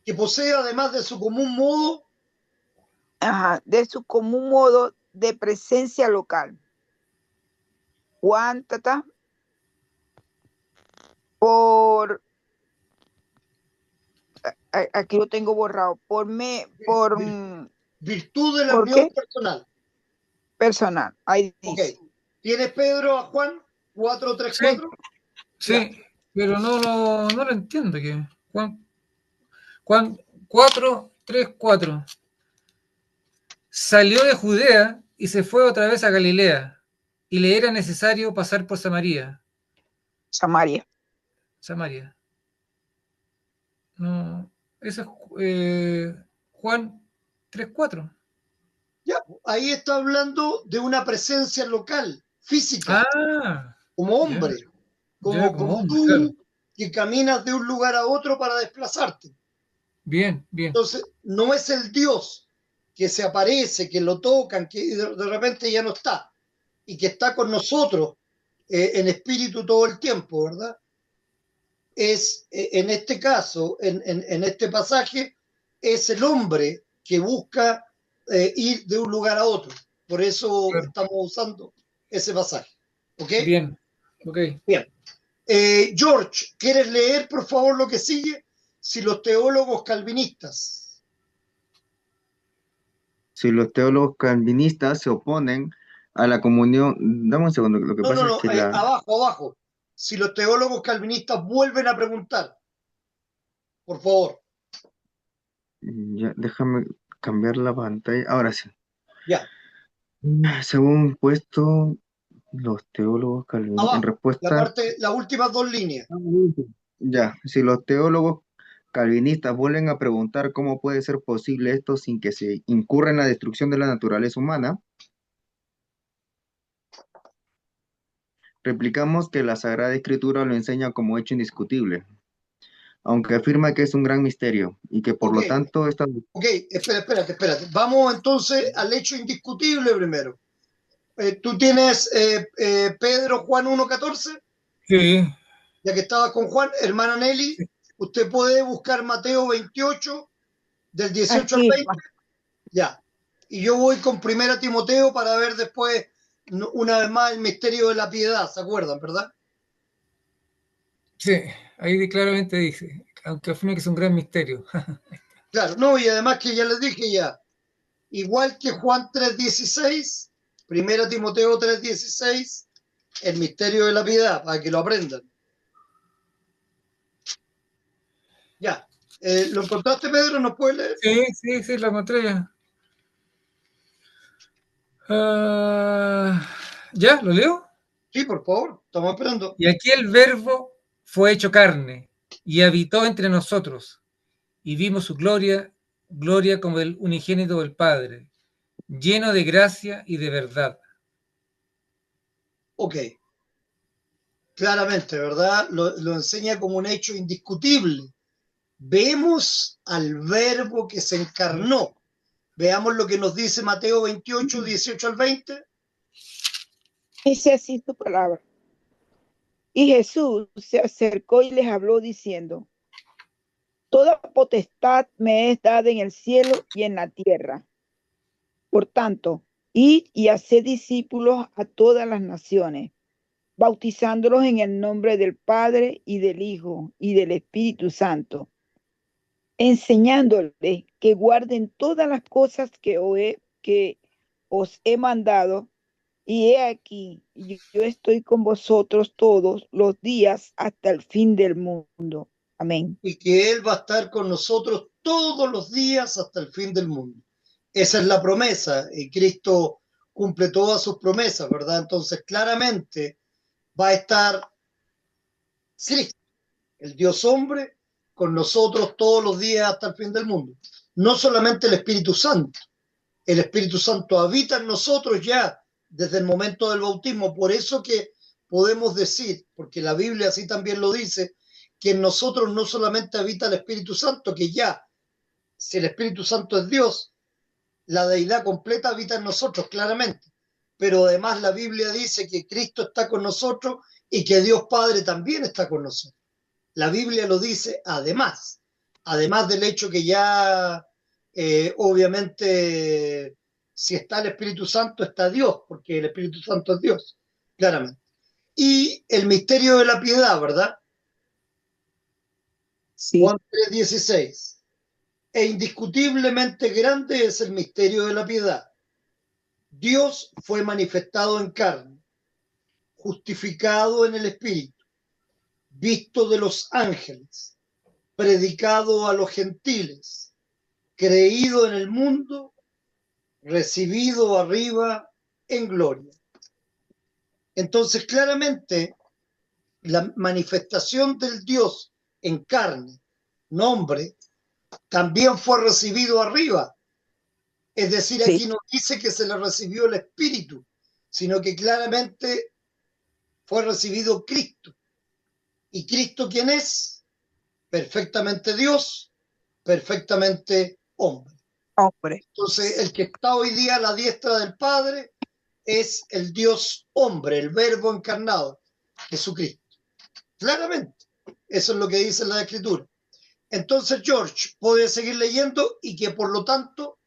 Que posee, además de su común modo. Ajá, de su común modo de presencia local. Juan, tata, por. Aquí lo tengo borrado. Por virtud de la unión personal. Personal, ahí dice. Ok. ¿Tienes, Pedro, a Juan 4:3-4? Sí, pero no lo entiendo. Juan 4:3-4. Salió de Judea y se fue otra vez a Galilea, y le era necesario pasar por Samaria. Samaria. No, eso es Juan 3:4. Ya, ahí está hablando de una presencia local, física, como hombre, como hombre, tú, claro. que caminas de un lugar a otro para desplazarte. Bien. Entonces, no es el Dios que se aparece, que lo tocan, que de repente ya no está, y que está con nosotros en espíritu todo el tiempo, ¿verdad? Es, en este caso, en este pasaje, es el hombre que busca ir de un lugar a otro. Por eso estamos usando ese pasaje. ¿Ok? Bien, ok. Bien. George, ¿quieres leer, por favor, lo que sigue? Si los teólogos calvinistas. Si los teólogos calvinistas se oponen a la comunión. Dame un segundo, lo que pasa es que abajo. Si los teólogos calvinistas vuelven a preguntar, por favor. Ya, déjame cambiar la pantalla. Ahora sí. Ya. Según puesto, los teólogos calvinistas. En respuesta. Las últimas dos líneas. Ya, si los teólogos calvinistas vuelven a preguntar cómo puede ser posible esto sin que se incurra en la destrucción de la naturaleza humana, replicamos que la Sagrada Escritura lo enseña como hecho indiscutible, aunque afirma que es un gran misterio y que por lo tanto está... Ok, espérate. Vamos entonces al hecho indiscutible primero. ¿Tú tienes Pedro Juan 1:14? Sí. Ya que estabas con Juan, hermana Nelly, usted puede buscar Mateo 28, del 18 al 20. Ya. Y yo voy con 1 Timoteo para ver después, una vez más, el misterio de la piedad, ¿se acuerdan, verdad? Sí, ahí claramente dice, aunque afirma que es un gran misterio. Claro, no, y además que ya les dije ya, igual que Juan 3:16, 1 Timoteo 3:16, el misterio de la piedad, para que lo aprendan. Ya. ¿Lo encontraste, Pedro? ¿Nos puedes leer? Sí, lo encontré ya. ¿Ya? ¿Lo leo? Sí, por favor, estamos esperando. Y aquí el verbo fue hecho carne y habitó entre nosotros, y vimos su gloria, gloria como del unigénito del Padre, lleno de gracia y de verdad. Ok, claramente, ¿verdad? Lo enseña como un hecho indiscutible. Vemos al verbo que se encarnó. Veamos lo que nos dice Mateo 28, 18 al 20. Dice así tu palabra. Y Jesús se acercó y les habló diciendo, toda potestad me es dada en el cielo y en la tierra. Por tanto, id y haced discípulos a todas las naciones, bautizándolos en el nombre del Padre y del Hijo y del Espíritu Santo, enseñándoles que guarden todas las cosas que os he mandado. Y he aquí, yo estoy con vosotros todos los días hasta el fin del mundo. Amén. Y que Él va a estar con nosotros todos los días hasta el fin del mundo. Esa es la promesa, y Cristo cumple todas sus promesas, ¿verdad? Entonces, claramente va a estar Cristo, el Dios hombre, con nosotros todos los días hasta el fin del mundo. No solamente el Espíritu Santo habita en nosotros ya desde el momento del bautismo, por eso que podemos decir, porque la Biblia así también lo dice, que en nosotros no solamente habita el Espíritu Santo, que ya, si el Espíritu Santo es Dios, la deidad completa habita en nosotros, claramente. Pero además la Biblia dice que Cristo está con nosotros y que Dios Padre también está con nosotros. La Biblia lo dice además del hecho que ya obviamente si está el Espíritu Santo está Dios, porque el Espíritu Santo es Dios, claramente. Y el misterio de la piedad, ¿verdad? Sí. Juan 3:16. E indiscutiblemente grande es el misterio de la piedad. Dios fue manifestado en carne, justificado en el Espíritu, visto de los ángeles, predicado a los gentiles, creído en el mundo, recibido arriba en gloria. Entonces, claramente, la manifestación del Dios en carne, nombre, también fue recibido arriba. Es decir, Sí. aquí no dice que se le recibió el Espíritu, sino que claramente fue recibido Cristo. ¿Y Cristo quién es? Perfectamente Dios, perfectamente hombre. Hombre. Entonces, el que está hoy día a la diestra del Padre es el Dios hombre, el verbo encarnado, Jesucristo. Claramente, eso es lo que dice la Escritura. Entonces, George, puede seguir leyendo y que por lo tanto,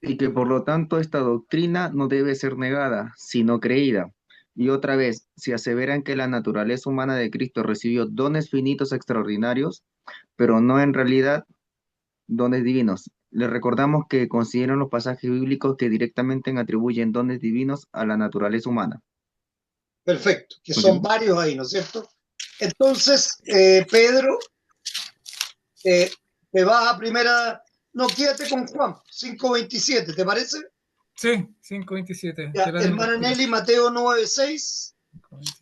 Y que por lo tanto esta doctrina no debe ser negada, sino creída. Y otra vez, si aseveran que la naturaleza humana de Cristo recibió dones finitos extraordinarios, pero no en realidad dones divinos. Les recordamos que consideran los pasajes bíblicos que directamente atribuyen dones divinos a la naturaleza humana. perfecto, que son varios ahí, ¿no es cierto? Entonces, Pedro, te vas a primera, no, quédate con Juan, 5:27, ¿te parece? Sí, 5:27. Ya, hermana Nelly, Mateo 9:6,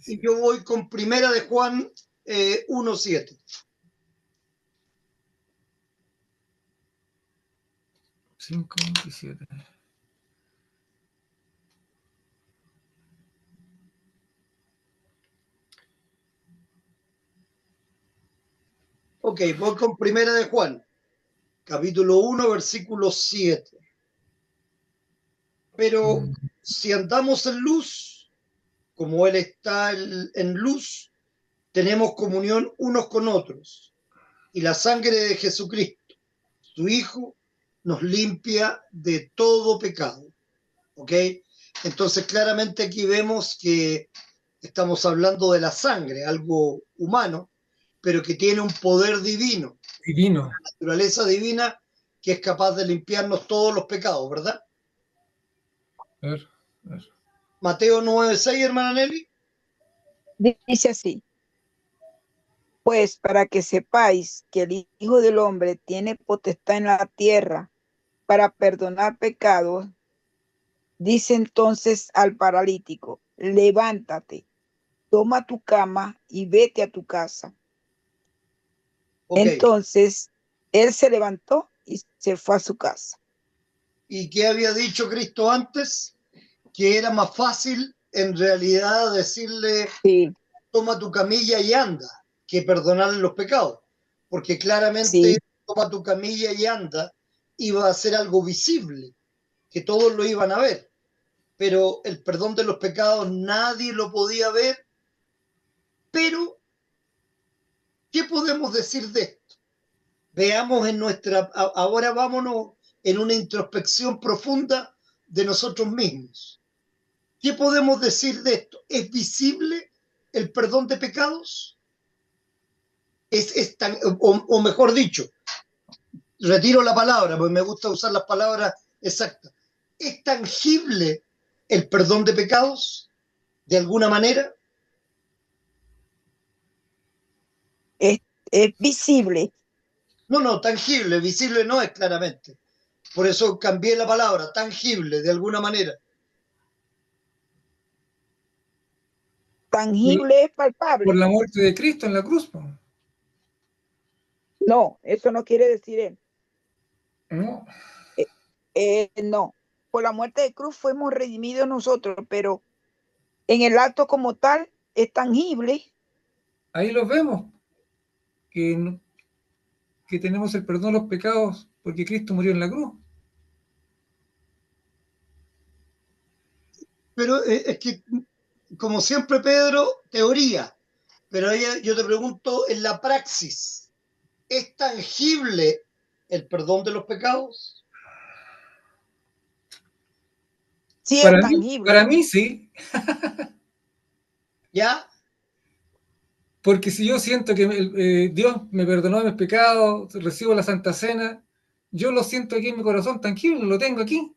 y yo voy con primera de Juan 1:7. Ok, voy con primera de Juan, capítulo 1, versículo 7. Pero si andamos en luz, como Él está en luz, tenemos comunión unos con otros. Y la sangre de Jesucristo, su Hijo, nos limpia de todo pecado. ¿Ok? Entonces claramente aquí vemos que estamos hablando de la sangre, algo humano, pero que tiene un poder divino, divino, naturaleza divina, que es capaz de limpiarnos todos los pecados, ¿verdad? ver. Mateo 9:6, hermana Nelly. Dice así, pues para que sepáis que el Hijo del Hombre tiene potestad en la tierra para perdonar pecados, dice entonces al paralítico, levántate, toma tu cama y vete a tu casa. Ok. Entonces, él se levantó y se fue a su casa. ¿Y qué había dicho Cristo antes? Que era más fácil en realidad decirle, Sí, toma tu camilla y anda, que perdonarle los pecados. Porque claramente, sí. toma tu camilla y anda, iba a ser algo visible, que todos lo iban a ver. Pero el perdón de los pecados nadie lo podía ver. Pero, ¿qué podemos decir de esto? Veamos en ahora vámonos en una introspección profunda de nosotros mismos. ¿Qué podemos decir de esto? ¿Es visible el perdón de pecados? O mejor dicho, retiro la palabra, porque me gusta usar las palabras exactas. ¿Es tangible el perdón de pecados de alguna manera? Es, es visible, No, no, tangible, visible no es claramente. Por eso cambié la palabra, tangible, de alguna manera. tangible, es Por palpable. la muerte de Cristo en la cruz, po. No, eso no quiere decir él. ¿No? No, por la muerte de cruz fuimos redimidos nosotros, pero en el acto como tal es tangible. Ahí los vemos, que, que tenemos el perdón de los pecados porque Cristo murió en la cruz. Pero es que, como siempre, Pedro, teoría. Pero yo te pregunto, en la praxis, ¿es tangible el perdón de los pecados? Sí es Para tangible. mí sí, ¿Ya? porque si yo siento que Dios me perdonó mis pecados, recibo la Santa Cena, yo lo siento aquí en mi corazón tangible, lo tengo aquí.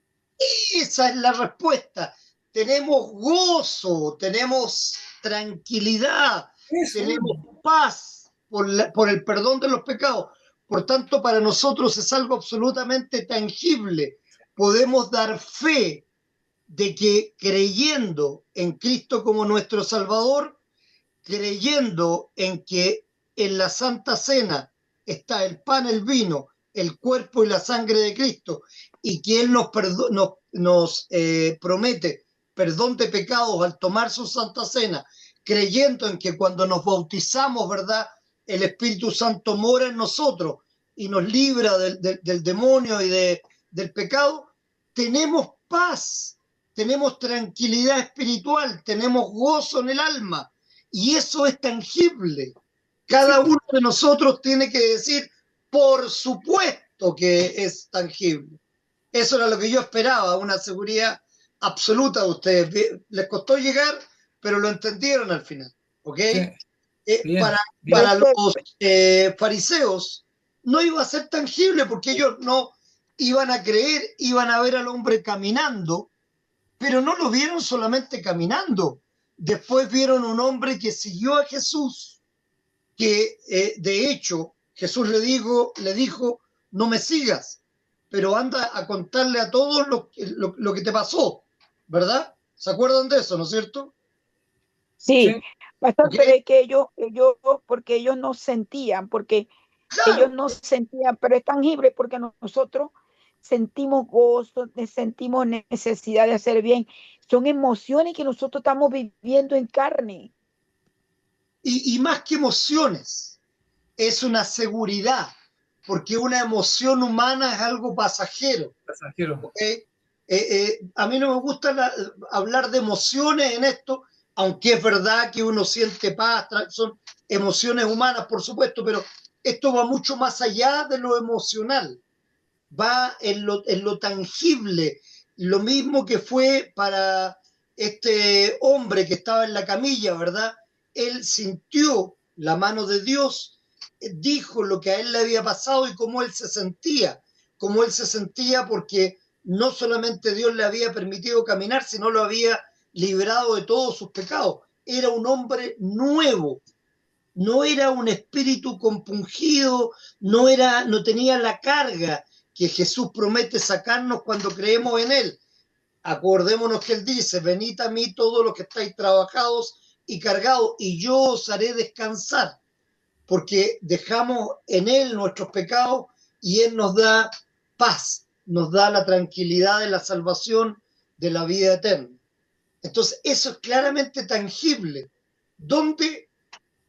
Esa es la respuesta. Tenemos gozo, tenemos tranquilidad, Eso. tenemos paz por el perdón de los pecados. Por tanto, para nosotros es algo absolutamente tangible. Podemos dar fe de que creyendo en Cristo como nuestro Salvador, creyendo en que en la Santa Cena está el pan, el vino, el cuerpo y la sangre de Cristo, y que Él nos promete perdón de pecados al tomar su Santa Cena, creyendo en que cuando nos bautizamos, ¿verdad? El Espíritu Santo mora en nosotros y nos libra del demonio y del pecado, tenemos paz, tenemos tranquilidad espiritual, tenemos gozo en el alma. Y eso es tangible. Sí, Cada uno de nosotros tiene que decir, por supuesto que es tangible. Eso era lo que yo esperaba, una seguridad absoluta de ustedes. Les costó llegar, pero lo entendieron al final. ¿Ok? sí, Para, bien, bien. para Perfecto. los fariseos no iba a ser tangible porque ellos no iban a creer, iban a ver al hombre caminando, pero no lo vieron solamente caminando. Después vieron un hombre que siguió a Jesús, que de hecho Jesús le dijo, no me sigas, pero anda a contarle a todos lo que te pasó, ¿verdad? ¿Se acuerdan de eso, no es cierto? Sí, Sí, pastor, ¿Ok? pero es que porque ellos no sentían, porque ellos Claro. no sentían, pero es tangible porque nosotros sentimos gozo, sentimos necesidad de hacer bien. Son emociones que nosotros estamos viviendo en carne. Y más que emociones, es una seguridad, porque una emoción humana es algo pasajero. pasajero. ¿Ok? A mí no me gusta hablar de emociones en esto, aunque es verdad que uno siente paz, son emociones humanas, por supuesto, pero esto va mucho más allá de lo emocional, va en lo tangible, lo mismo que fue para este hombre que estaba en la camilla, ¿verdad? Él sintió la mano de Dios, dijo lo que a él le había pasado y cómo él se sentía porque no solamente Dios le había permitido caminar, sino lo había librado de todos sus pecados. Era un hombre nuevo, no era un espíritu compungido, no tenía la carga que Jesús promete sacarnos cuando creemos en Él. Acordémonos que Él dice, venid a mí todos los que estáis trabajados y cargados, y yo os haré descansar, porque dejamos en Él nuestros pecados y Él nos da paz, nos da la tranquilidad de la salvación, de la vida eterna. Entonces, eso es claramente tangible. ¿Dónde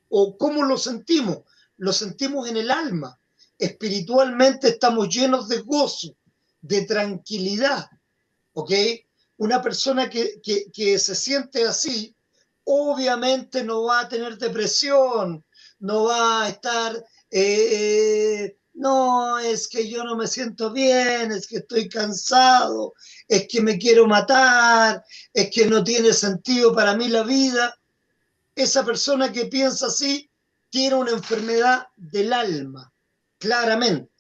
o cómo lo sentimos? Lo sentimos en el alma. Espiritualmente estamos llenos de gozo, de tranquilidad, ¿ok? Una persona que se siente así, obviamente no va a tener depresión, no va a estar, no, es que yo no me siento bien, es que estoy cansado, es que me quiero matar, es que no tiene sentido para mí la vida. Esa persona que piensa así tiene una enfermedad del alma, claramente,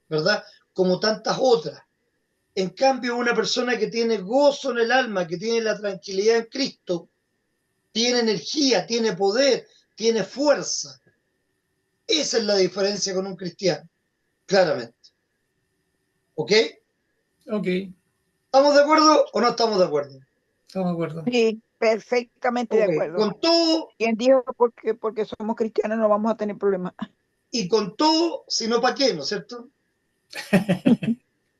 ¿verdad? Como tantas otras. En cambio, una persona que tiene gozo en el alma, que tiene la tranquilidad en Cristo, tiene energía, tiene poder, tiene fuerza. Esa es la diferencia con un cristiano, claramente. ¿Ok? Ok, ¿Estamos de acuerdo o no estamos de acuerdo? estamos de acuerdo. Sí, perfectamente de Ok, acuerdo. con todo ¿Quién dijo porque somos cristianos no vamos a tener problemas? y con todo, si no, ¿para qué? ¿No es cierto?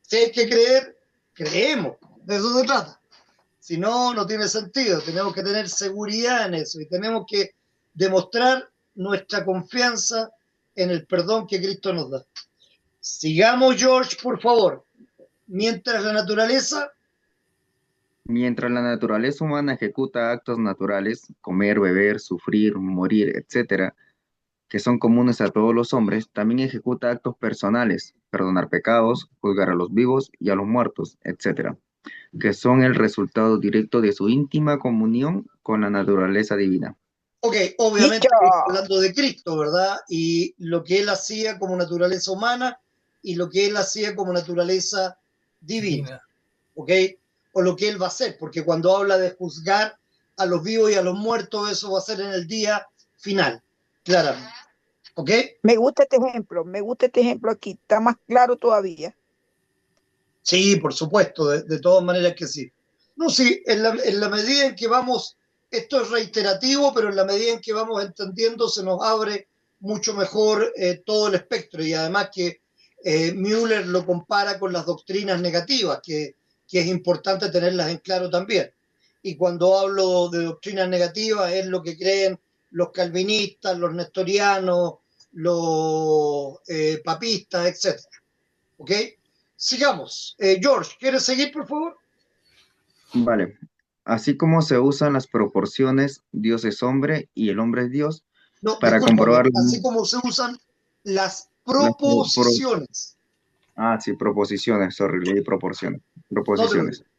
Si hay que creer, creemos. De eso se trata. Si no, no tiene sentido. Tenemos que tener seguridad en eso y tenemos que demostrar nuestra confianza en el perdón que Cristo nos da. Sigamos, George, por favor. Mientras la naturaleza, Mientras la naturaleza humana ejecuta actos naturales, comer, beber, sufrir, morir, etcétera, que son comunes a todos los hombres, también ejecuta actos personales, perdonar pecados, juzgar a los vivos y a los muertos, etcétera, que son el resultado directo de su íntima comunión con la naturaleza divina. ok, obviamente Dicho. hablando de Cristo, ¿verdad? Y lo que él hacía como naturaleza humana y lo que él hacía como naturaleza divina, Divina. ¿ok? O lo que él va a hacer, porque cuando habla de juzgar a los vivos y a los muertos, eso va a ser en el día final, claramente, ¿ok? Me gusta este ejemplo aquí, está más claro todavía. Sí, por supuesto, de todas maneras que sí. No, sí, en la medida en que vamos, esto es reiterativo, pero en la medida en que vamos entendiendo se nos abre mucho mejor todo el espectro y además que Müller lo compara con las doctrinas negativas, que es importante tenerlas en claro también. Y cuando hablo de doctrinas negativas es lo que creen los calvinistas, los nestorianos, los papistas, etcétera. ¿Ok? Sigamos. George, ¿quieres seguir, por favor? Vale. Así como se usan las proporciones, Dios es hombre y el hombre es Dios, No, para discúlpame. comprobar Así como se usan las las proposiciones. sí, proposiciones, sorry, leí proporciones, No te proposiciones. preocupes.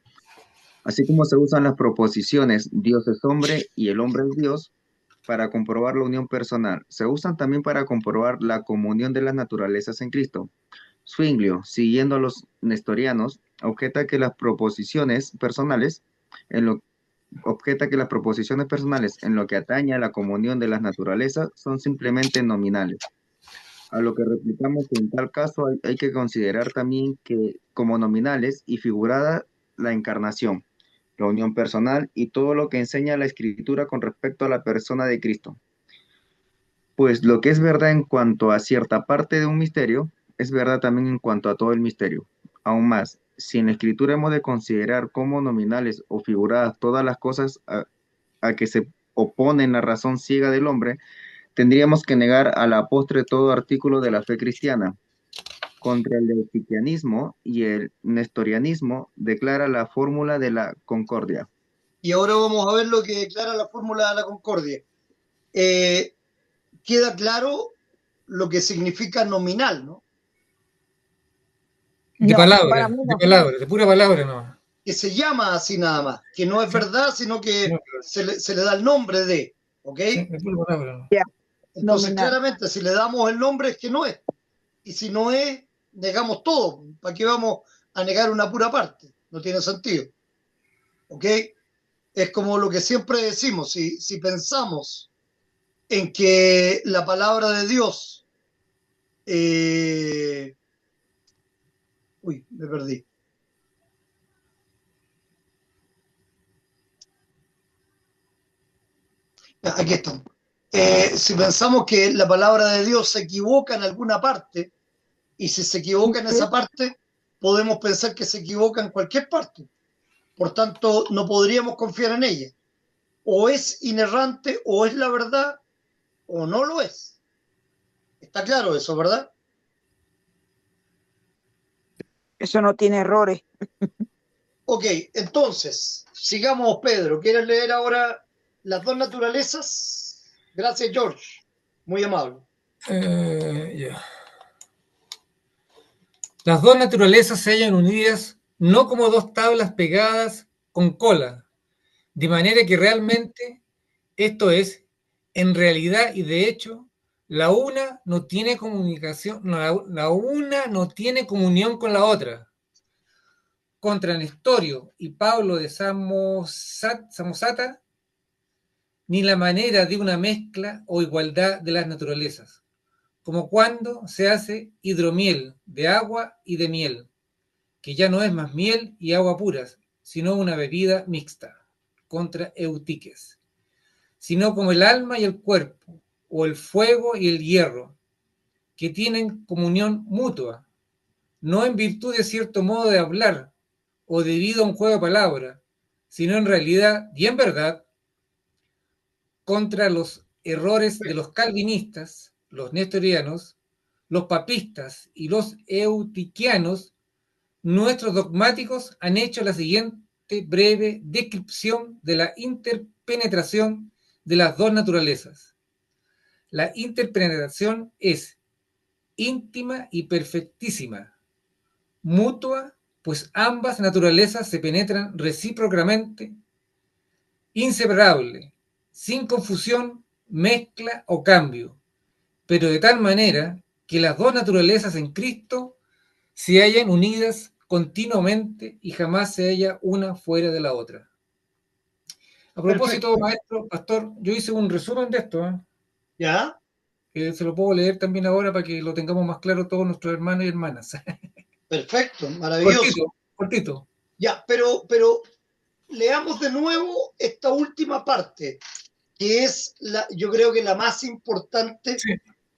Así como se usan las proposiciones, Dios es hombre y el hombre es Dios, para comprobar la unión personal, se usan también para comprobar la comunión de las naturalezas en Cristo. Zwinglio, siguiendo a los nestorianos, en lo, objeta que las proposiciones personales en lo que atañe a la comunión de las naturalezas son simplemente nominales. A lo que replicamos que en tal caso hay que considerar también que como nominales y figurada la encarnación, la unión personal y todo lo que enseña la Escritura con respecto a la persona de Cristo. Pues lo que es verdad en cuanto a cierta parte de un misterio, es verdad también en cuanto a todo el misterio. Aún más, si en la Escritura hemos de considerar como nominales o figuradas todas las cosas a que se oponen la razón ciega del hombre, tendríamos que negar a la postre todo artículo de la fe cristiana. Contra el eutiquianismo y el nestorianismo declara la fórmula de la concordia. Y ahora vamos a ver lo que declara la fórmula de la concordia. Eh, Queda claro lo que significa nominal, ¿no? No, para mí De no. palabra, de pura palabra no. Que se llama así nada más, que no es Sí, verdad, sino que no, se le da el nombre de, ¿ok? sí, de pura palabra no. Ya, Entonces, nominal. claramente, si le damos el nombre es que no es. Y si no es, negamos todo. ¿Para qué vamos a negar una pura parte? No tiene sentido. ¿Ok? Es como lo que siempre decimos, si pensamos en que la palabra de Dios, eh, uy, me perdí. Aquí estamos. Si pensamos que la palabra de Dios se equivoca en alguna parte, y si se equivoca en esa parte, podemos pensar que se equivoca en cualquier parte. Por tanto, no podríamos confiar en ella. O es inerrante, o es la verdad, o no lo es. Está claro eso, ¿verdad? Eso no tiene errores. Ok, entonces, sigamos, Pedro. ¿Quieres leer ahora las dos naturalezas? Gracias, George. Muy amable. Ya. Las dos naturalezas se hallan unidas no como dos tablas pegadas con cola, de manera que realmente, esto es, en realidad y de hecho, la una no tiene comunicación, la una no tiene comunión con la otra. Contra Nestorio y Pablo de Samosata, ni la manera de una mezcla o igualdad de las naturalezas, como cuando se hace hidromiel de agua y de miel, que ya no es más miel y agua puras, sino una bebida mixta, contra Eutiques, sino como el alma y el cuerpo, o el fuego y el hierro, que tienen comunión mutua, no en virtud de cierto modo de hablar, o debido a un juego de palabras, sino en realidad y en verdad, contra los errores de los calvinistas, los nestorianos, los papistas y los eutiquianos. Nuestros dogmáticos han hecho la siguiente breve descripción de la interpenetración de las dos naturalezas. La interpenetración es íntima y perfectísima, mutua, pues ambas naturalezas se penetran recíprocamente, inseparable, sin confusión, mezcla o cambio, pero de tal manera que las dos naturalezas en Cristo se hallan unidas continuamente y jamás se halla una fuera de la otra. A propósito, Perfecto. maestro, pastor, yo hice un resumen de esto, ¿Ya? que se lo puedo leer también ahora para que lo tengamos más claro todos nuestros hermanos y hermanas. Perfecto, maravilloso. Cortito, cortito. Ya, pero leamos de nuevo esta última parte, que es yo creo que la más importante Sí.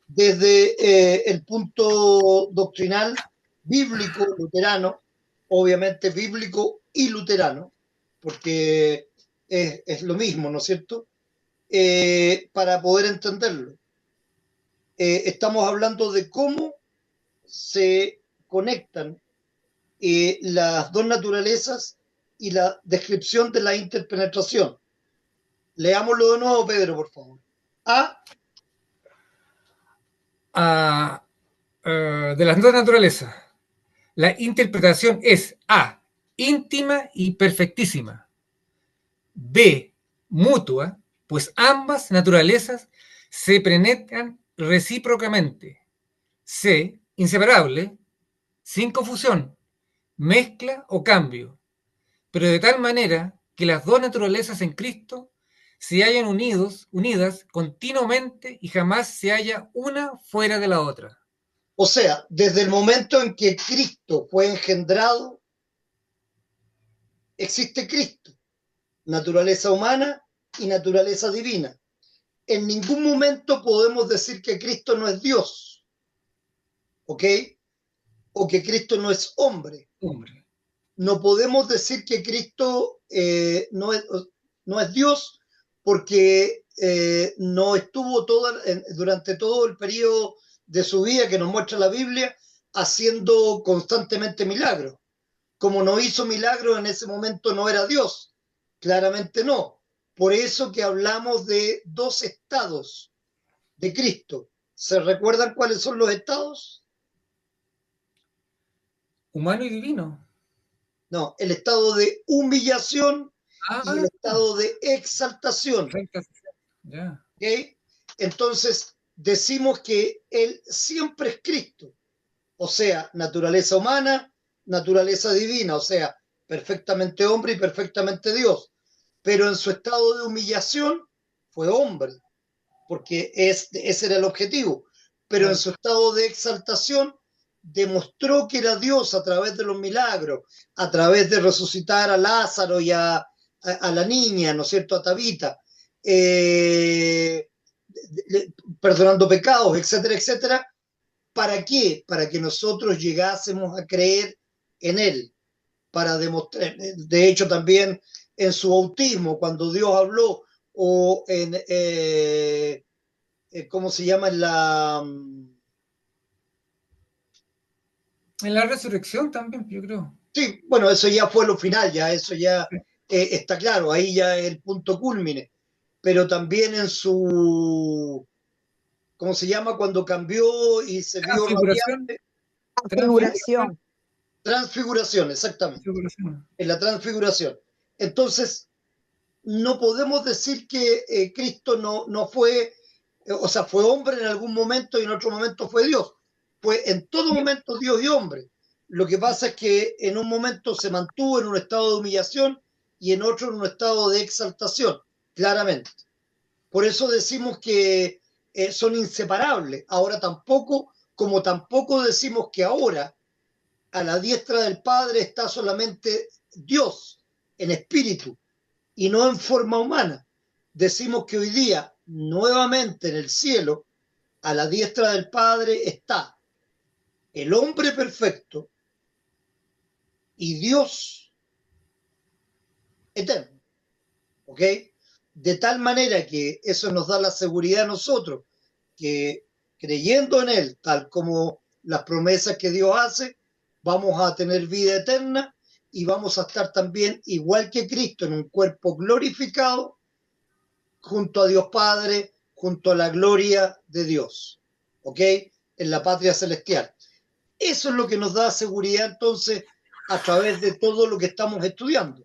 desde el punto doctrinal bíblico luterano, obviamente bíblico y luterano, porque es lo mismo, ¿no es cierto? Para poder entenderlo. Estamos hablando de cómo se conectan las dos naturalezas y la descripción de la interpenetración. Leámoslo de nuevo, Pedro, por favor. De las dos naturalezas. La interpretación es A, íntima y perfectísima. B, mutua, pues ambas naturalezas se penetran recíprocamente. C, inseparable, sin confusión, mezcla o cambio, pero de tal manera que las dos naturalezas en Cristo se hallan unidas continuamente y jamás se halla una fuera de la otra. O sea, desde el momento en que Cristo fue engendrado, existe Cristo, naturaleza humana y naturaleza divina. En ningún momento podemos decir que Cristo no es Dios, ¿ok? O que Cristo no es hombre. Hombre. No podemos decir que Cristo no es Dios porque no estuvo durante todo el periodo de su vida que nos muestra la Biblia haciendo constantemente milagros. Como no hizo milagros en ese momento no era Dios, claramente no. Por eso que hablamos de dos estados de Cristo. ¿Se recuerdan cuáles son los estados? Humano y divino. No, el estado de humillación y el Ah, estado de exaltación. ya. ¿Okay? Entonces, decimos que Él siempre es Cristo, o sea, naturaleza humana, naturaleza divina, o sea, perfectamente hombre y perfectamente Dios. Pero en su estado de humillación fue hombre, porque ese era el objetivo. Pero en su estado de exaltación demostró que era Dios a través de los milagros, a través de resucitar a Lázaro y a la niña, ¿no es cierto?, a Tabita. perdonando pecados, etcétera, etcétera. ¿Para qué? Para que nosotros llegásemos a creer en Él, para demostrar, de hecho también en su bautismo, cuando Dios habló, o en, ¿cómo se llama? En la resurrección también, yo creo. Sí, bueno, eso ya fue lo final, ya eso ya está claro, ahí ya es el punto cúlmine, pero también en su, ¿cómo se llama? Cuando cambió y se vio Transfiguración. radiante. Transfiguración. Transfiguración, exactamente, Transfiguración. en la transfiguración. Entonces, no podemos decir que Cristo no fue, o sea, fue hombre en algún momento y en otro momento fue Dios. Fue en todo momento Dios y hombre. Lo que pasa es que en un momento se mantuvo en un estado de humillación y en otro en un estado de exaltación, claramente. Por eso decimos que son inseparables. Ahora tampoco, como tampoco decimos que ahora a la diestra del Padre está solamente Dios en espíritu y no en forma humana. Decimos que hoy día, nuevamente en el cielo, a la diestra del Padre está el hombre perfecto y Dios eterno. ¿Ok? De tal manera que eso nos da la seguridad a nosotros que creyendo en Él, tal como las promesas que Dios hace, vamos a tener vida eterna y vamos a estar también igual que Cristo en un cuerpo glorificado junto a Dios Padre, junto a la gloria de Dios, ¿ok? En la patria celestial. Eso es lo que nos da seguridad entonces a través de todo lo que estamos estudiando,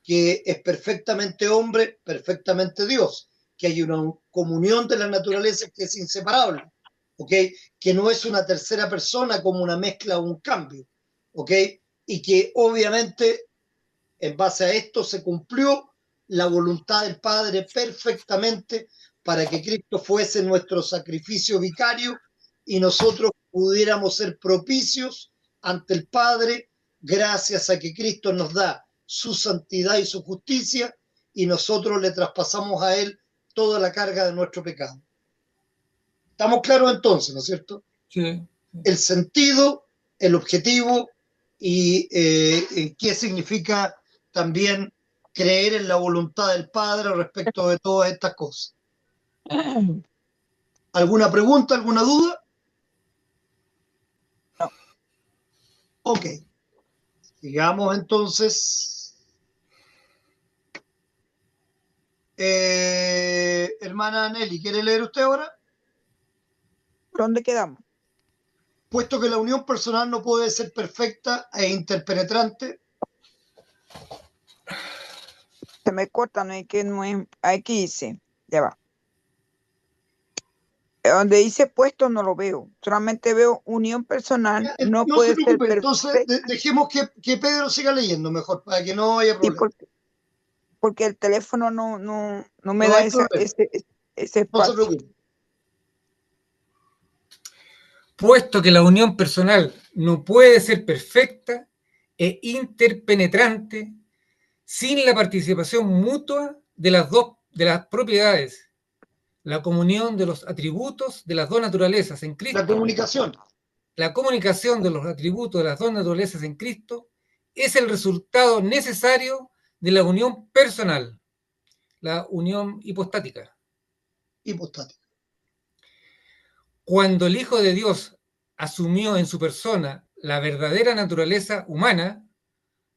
que es perfectamente hombre, perfectamente Dios, que hay una comunión de la naturaleza que es inseparable, ¿ok? Que no es una tercera persona como una mezcla o un cambio, ¿ok? Y que obviamente en base a esto se cumplió la voluntad del Padre perfectamente para que Cristo fuese nuestro sacrificio vicario y nosotros pudiéramos ser propicios ante el Padre gracias a que Cristo nos da su santidad y su justicia y nosotros le traspasamos a Él toda la carga de nuestro pecado. ¿Estamos claros entonces, no es cierto? Sí. El sentido, el objetivo y qué significa también creer en la voluntad del Padre respecto de todas estas cosas. ¿Alguna pregunta, alguna duda? No. Ok. Sigamos entonces. Hermana Nelly, ¿quiere leer usted ahora? ¿Dónde quedamos? Puesto que la unión personal no puede ser perfecta e interpenetrante. Se me corta, no hay que, no es, aquí dice, ya va. Donde dice puesto no lo veo, solamente veo unión personal, no No puede se ser preocupe, entonces perfecta. dejemos que Pedro siga leyendo mejor, para que no haya Sí, problema. porque el teléfono no me No da hay problema, ese no se espacio. preocupe. Puesto que la unión personal no puede ser perfecta e interpenetrante sin la participación mutua de las propiedades, la comunión de los atributos de las dos naturalezas en Cristo. La comunicación. La comunicación de los atributos de las dos naturalezas en Cristo es el resultado necesario de la unión personal, la unión hipostática. Hipostática. Cuando el Hijo de Dios asumió en su persona la verdadera naturaleza humana,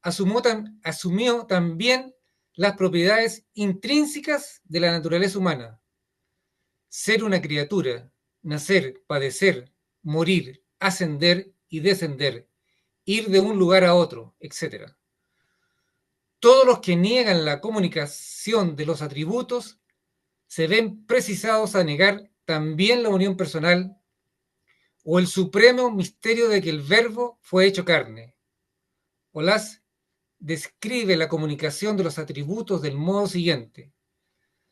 asumió también las propiedades intrínsecas de la naturaleza humana. Ser una criatura, nacer, padecer, morir, ascender y descender, ir de un lugar a otro, etc. Todos los que niegan la comunicación de los atributos se ven precisados a negar también la unión personal o el supremo misterio de que el Verbo fue hecho carne. Olaz describe la comunicación de los atributos del modo siguiente.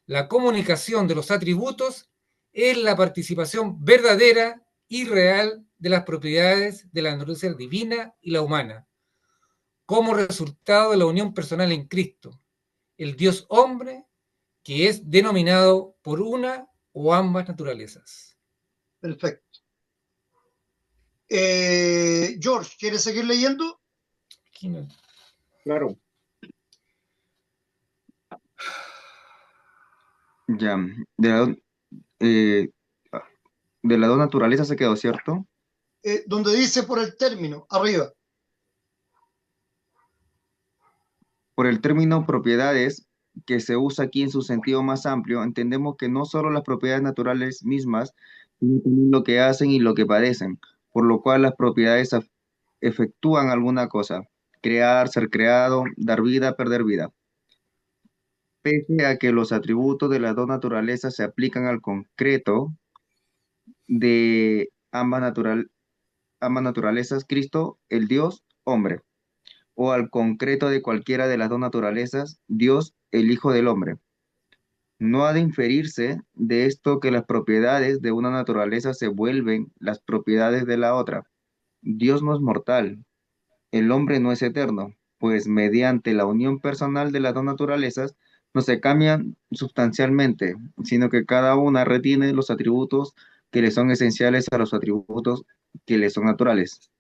La comunicación de los atributos es la participación verdadera y real de las propiedades de la naturaleza divina y la humana, como resultado de la unión personal en Cristo, el Dios hombre que es denominado por una o ambas naturalezas. Perfecto. George, ¿quieres seguir leyendo? Aquí no. Claro. Ya, eh, de las dos naturalezas se quedó, ¿cierto? Donde dice por el término, arriba. Por el término propiedades, que se usa aquí en su sentido más amplio, entendemos que no solo las propiedades naturales mismas, sino también lo que hacen y lo que padecen, por lo cual las propiedades efectúan alguna cosa: crear, ser creado, dar vida, perder vida. Pese a que los atributos de las dos naturalezas se aplican al concreto de ambas naturalezas, Cristo, el Dios, hombre, o al concreto de cualquiera de las dos naturalezas, Dios, el Hijo del Hombre. No ha de inferirse de esto que las propiedades de una naturaleza se vuelven las propiedades de la otra. Dios no es mortal, el hombre no es eterno, pues mediante la unión personal de las dos naturalezas no se cambian sustancialmente, sino que cada una retiene los atributos que le son esenciales a los atributos que le son naturales.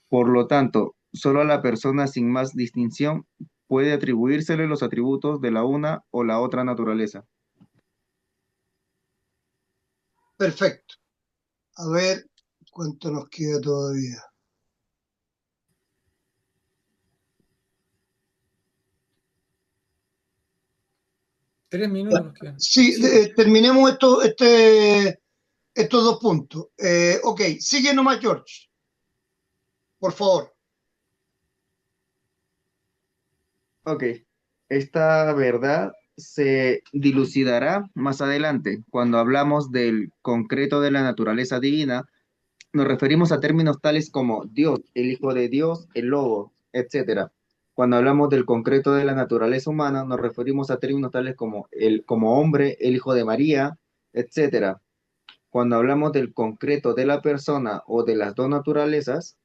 Por lo tanto, solo a la persona sin más distinción puede atribuírsele los atributos de la una o la otra naturaleza. Perfecto. A ver cuánto nos queda todavía. Tres minutos nos quedan. Sí, terminemos estos dos puntos. Ok, sigue nomás, George. Por favor. Ok, esta verdad se dilucidará más adelante. Cuando hablamos del concreto de la naturaleza divina, nos referimos a términos tales como Dios, el Hijo de Dios, el Logo, etcétera. Cuando hablamos del concreto de la naturaleza humana, nos referimos a términos tales como como hombre, el Hijo de María, etcétera. Cuando hablamos del concreto de la persona o de las dos naturalezas,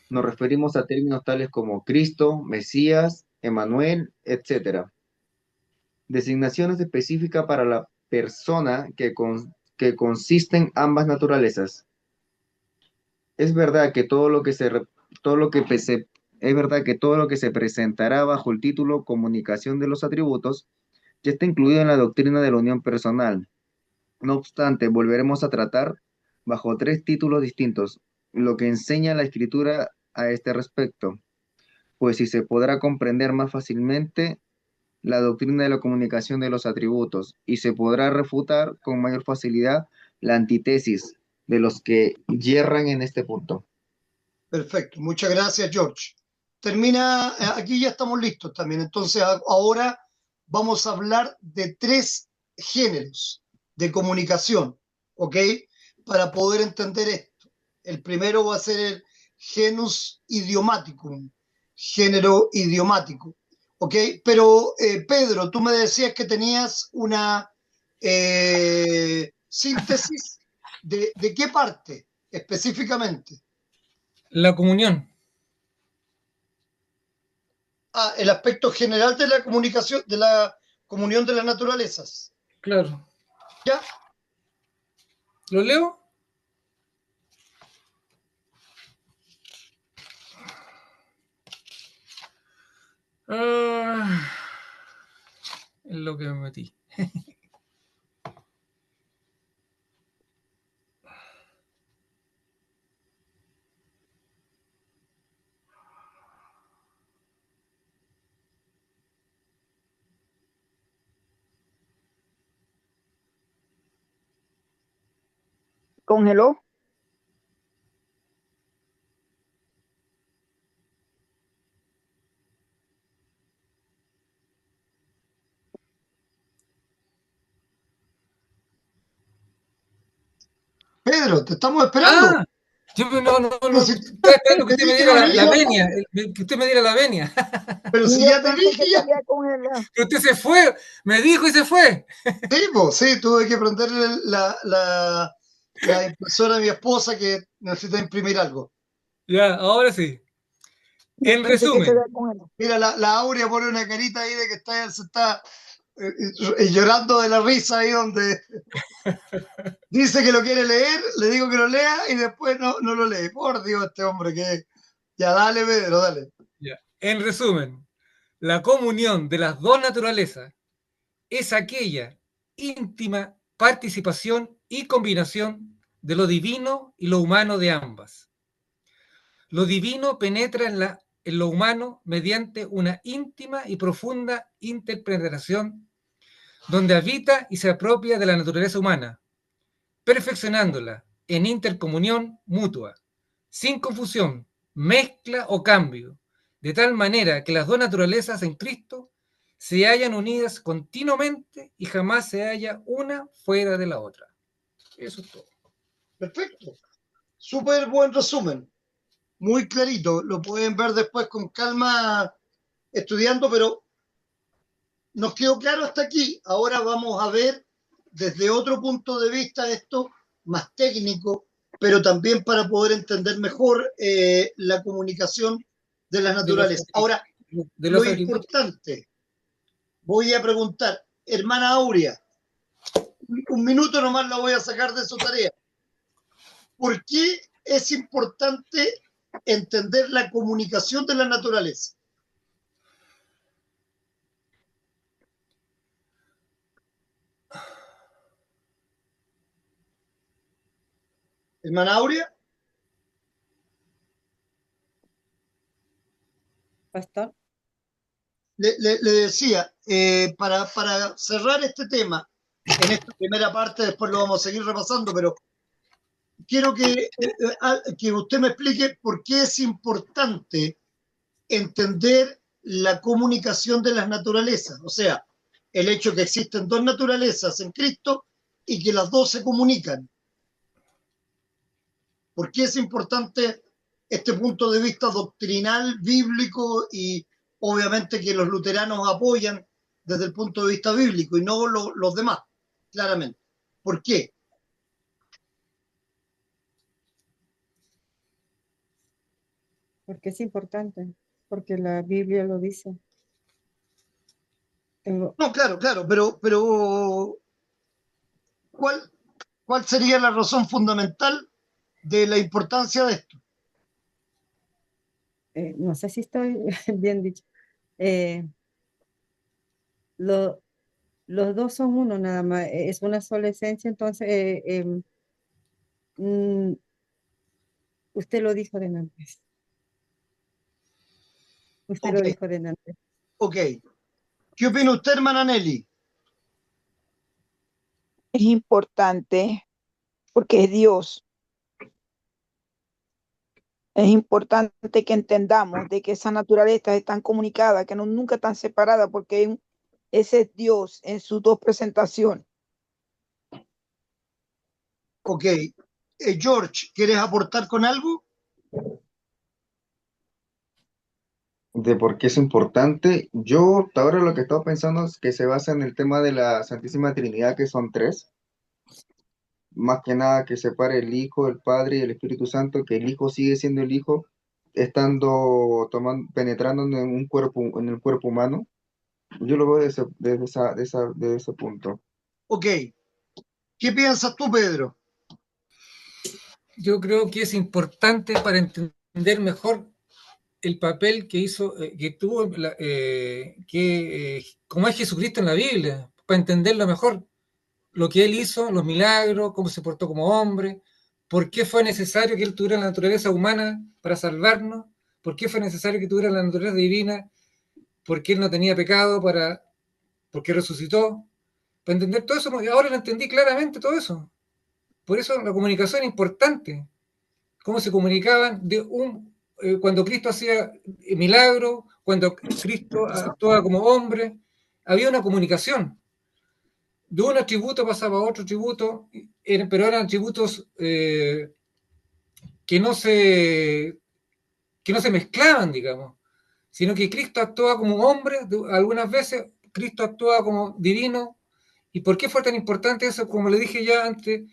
nos referimos a términos tales como Cristo, Mesías, Emanuel, etcétera. Designaciones específicas para la persona que consisten ambas naturalezas. Es verdad que todo lo que es verdad que todo lo que se presentará bajo el título Comunicación de los Atributos ya está incluido en la doctrina de la unión personal. No obstante, volveremos a tratar bajo tres títulos distintos lo que enseña la Escritura a este respecto, pues si se podrá comprender más fácilmente la doctrina de la comunicación de los atributos y se podrá refutar con mayor facilidad la antítesis de los que yerran en este punto. Perfecto. Muchas gracias, George. Termina, aquí ya estamos listos también. Entonces, ahora vamos a hablar de tres géneros de comunicación, ¿ok? Para poder entender esto. El primero va a ser el genus idiomaticum, género idiomático, ¿ok? Pero, Pedro, tú me decías que tenías una síntesis de qué parte específicamente. La comunión. El aspecto general de la comunicación, de la comunión de las naturalezas. Claro. ¿Ya? ¿Lo leo? Es lo que me metí. Congeló. Pedro, te estamos esperando. ¡Ah! Yo no, Pero si estaba esperando que te usted me dije diera lo la mismo. venia, que usted me diera la venia. Pero si Yo ya te pensé dije que ya. quería congelar. Pero usted se fue, me dijo y se fue. Sí, pues, sí, tuve que prenderle la impresora a mi esposa que necesita imprimir algo. Ya, ahora sí. Yo En pensé que resumen, quería congelar. Mira, la Aurea pone una carita ahí de que se está llorando de la risa ahí donde dice que lo quiere leer, le digo que lo lea y después no lo lee. Por Dios, este hombre que... Ya, dale, Pedro, dale. Ya. En resumen, la comunión de las dos naturalezas es aquella íntima participación y combinación de lo divino y lo humano de ambas. Lo divino penetra en lo humano mediante una íntima y profunda interpretación donde habita y se apropia de la naturaleza humana, perfeccionándola en intercomunión mutua, sin confusión, mezcla o cambio, de tal manera que las dos naturalezas en Cristo se hallan unidas continuamente y jamás se halla una fuera de la otra. Eso es todo. Perfecto. Súper buen resumen. Muy clarito. Lo pueden ver después con calma estudiando, pero nos quedó claro hasta aquí. Ahora vamos a ver desde otro punto de vista esto más técnico, pero también para poder entender mejor la comunicación de las naturalezas. Ahora, lo importante, voy a preguntar, hermana Aurea, un minuto nomás la voy a sacar de su tarea. ¿Por qué es importante entender la comunicación de la naturaleza? Hermana Aurea. Pastor. Le decía, para cerrar este tema, en esta primera parte, después lo vamos a seguir repasando, pero quiero que usted me explique por qué es importante entender la comunicación de las naturalezas, o sea, el hecho que existen dos naturalezas en Cristo y que las dos se comunican. ¿Por qué es importante este punto de vista doctrinal, bíblico y obviamente que los luteranos apoyan desde el punto de vista bíblico y no los demás, claramente? ¿Por qué? Porque es importante, porque la Biblia lo dice. No, claro, pero ¿cuál sería la razón fundamental de la importancia de esto? No sé si estoy bien dicho. Los dos son uno nada más, es una sola esencia, entonces mm, usted lo dijo delante. Usted lo dijo delante. Ok. ¿Qué opina usted, hermana Nelly? Es importante porque es Dios. Es importante que entendamos de que esas naturalezas están comunicadas, que nunca están separadas, porque ese es Dios en sus dos presentaciones. Ok. George, ¿quieres aportar con algo? De por qué es importante. Yo hasta ahora lo que he estado pensando es que se basa en el tema de la Santísima Trinidad, que son tres. Más que nada que separe el Hijo, el Padre y el Espíritu Santo, que el Hijo sigue siendo el Hijo, estando penetrando en un cuerpo, en el cuerpo humano. Yo lo veo desde ese punto. Ok. ¿Qué piensas tú, Pedro? Yo creo que es importante para entender mejor el papel que hizo, que tuvo, como es Jesucristo en la Biblia, para entenderlo mejor, lo que él hizo, los milagros, cómo se portó como hombre, por qué fue necesario que él tuviera la naturaleza humana para salvarnos, por qué fue necesario que tuviera la naturaleza divina, por qué él no tenía pecado, por qué resucitó, para entender todo eso. Ahora lo entendí claramente todo eso. Por eso la comunicación es importante. Cómo se comunicaban cuando Cristo hacía milagros, cuando Cristo actuaba como hombre, había una comunicación. De un atributo pasaba a otro atributo, pero eran atributos que no se mezclaban, digamos, sino que Cristo actuaba como hombre, algunas veces Cristo actuaba como divino. ¿Y por qué fue tan importante eso? Como le dije ya antes,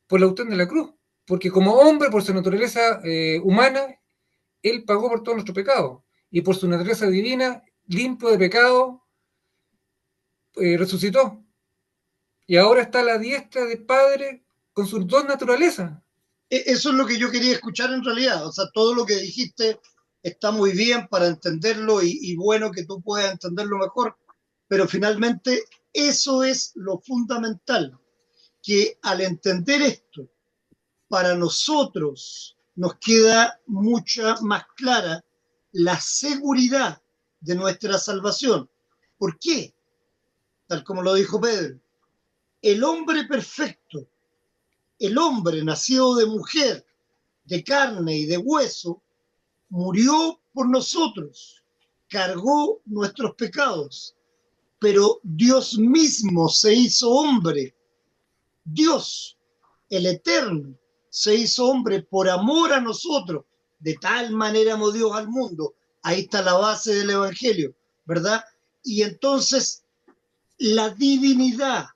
por la cuestión de la cruz. Porque como hombre, por su naturaleza humana, él pagó por todo nuestro pecado. Y por su naturaleza divina, limpio de pecado, resucitó. Y ahora está a la diestra del Padre con sus dos naturalezas. Eso es lo que yo quería escuchar en realidad. O sea, todo lo que dijiste está muy bien para entenderlo y bueno que tú puedas entenderlo mejor, pero finalmente eso es lo fundamental, que al entender esto, para nosotros nos queda mucha más clara la seguridad de nuestra salvación. ¿Por qué? Tal como lo dijo Pedro, el hombre perfecto, el hombre nacido de mujer, de carne y de hueso, murió por nosotros, cargó nuestros pecados, pero Dios mismo se hizo hombre. Dios, el Eterno, se hizo hombre por amor a nosotros. De tal manera amó Dios al mundo. Ahí está la base del Evangelio, ¿verdad? Y entonces la divinidad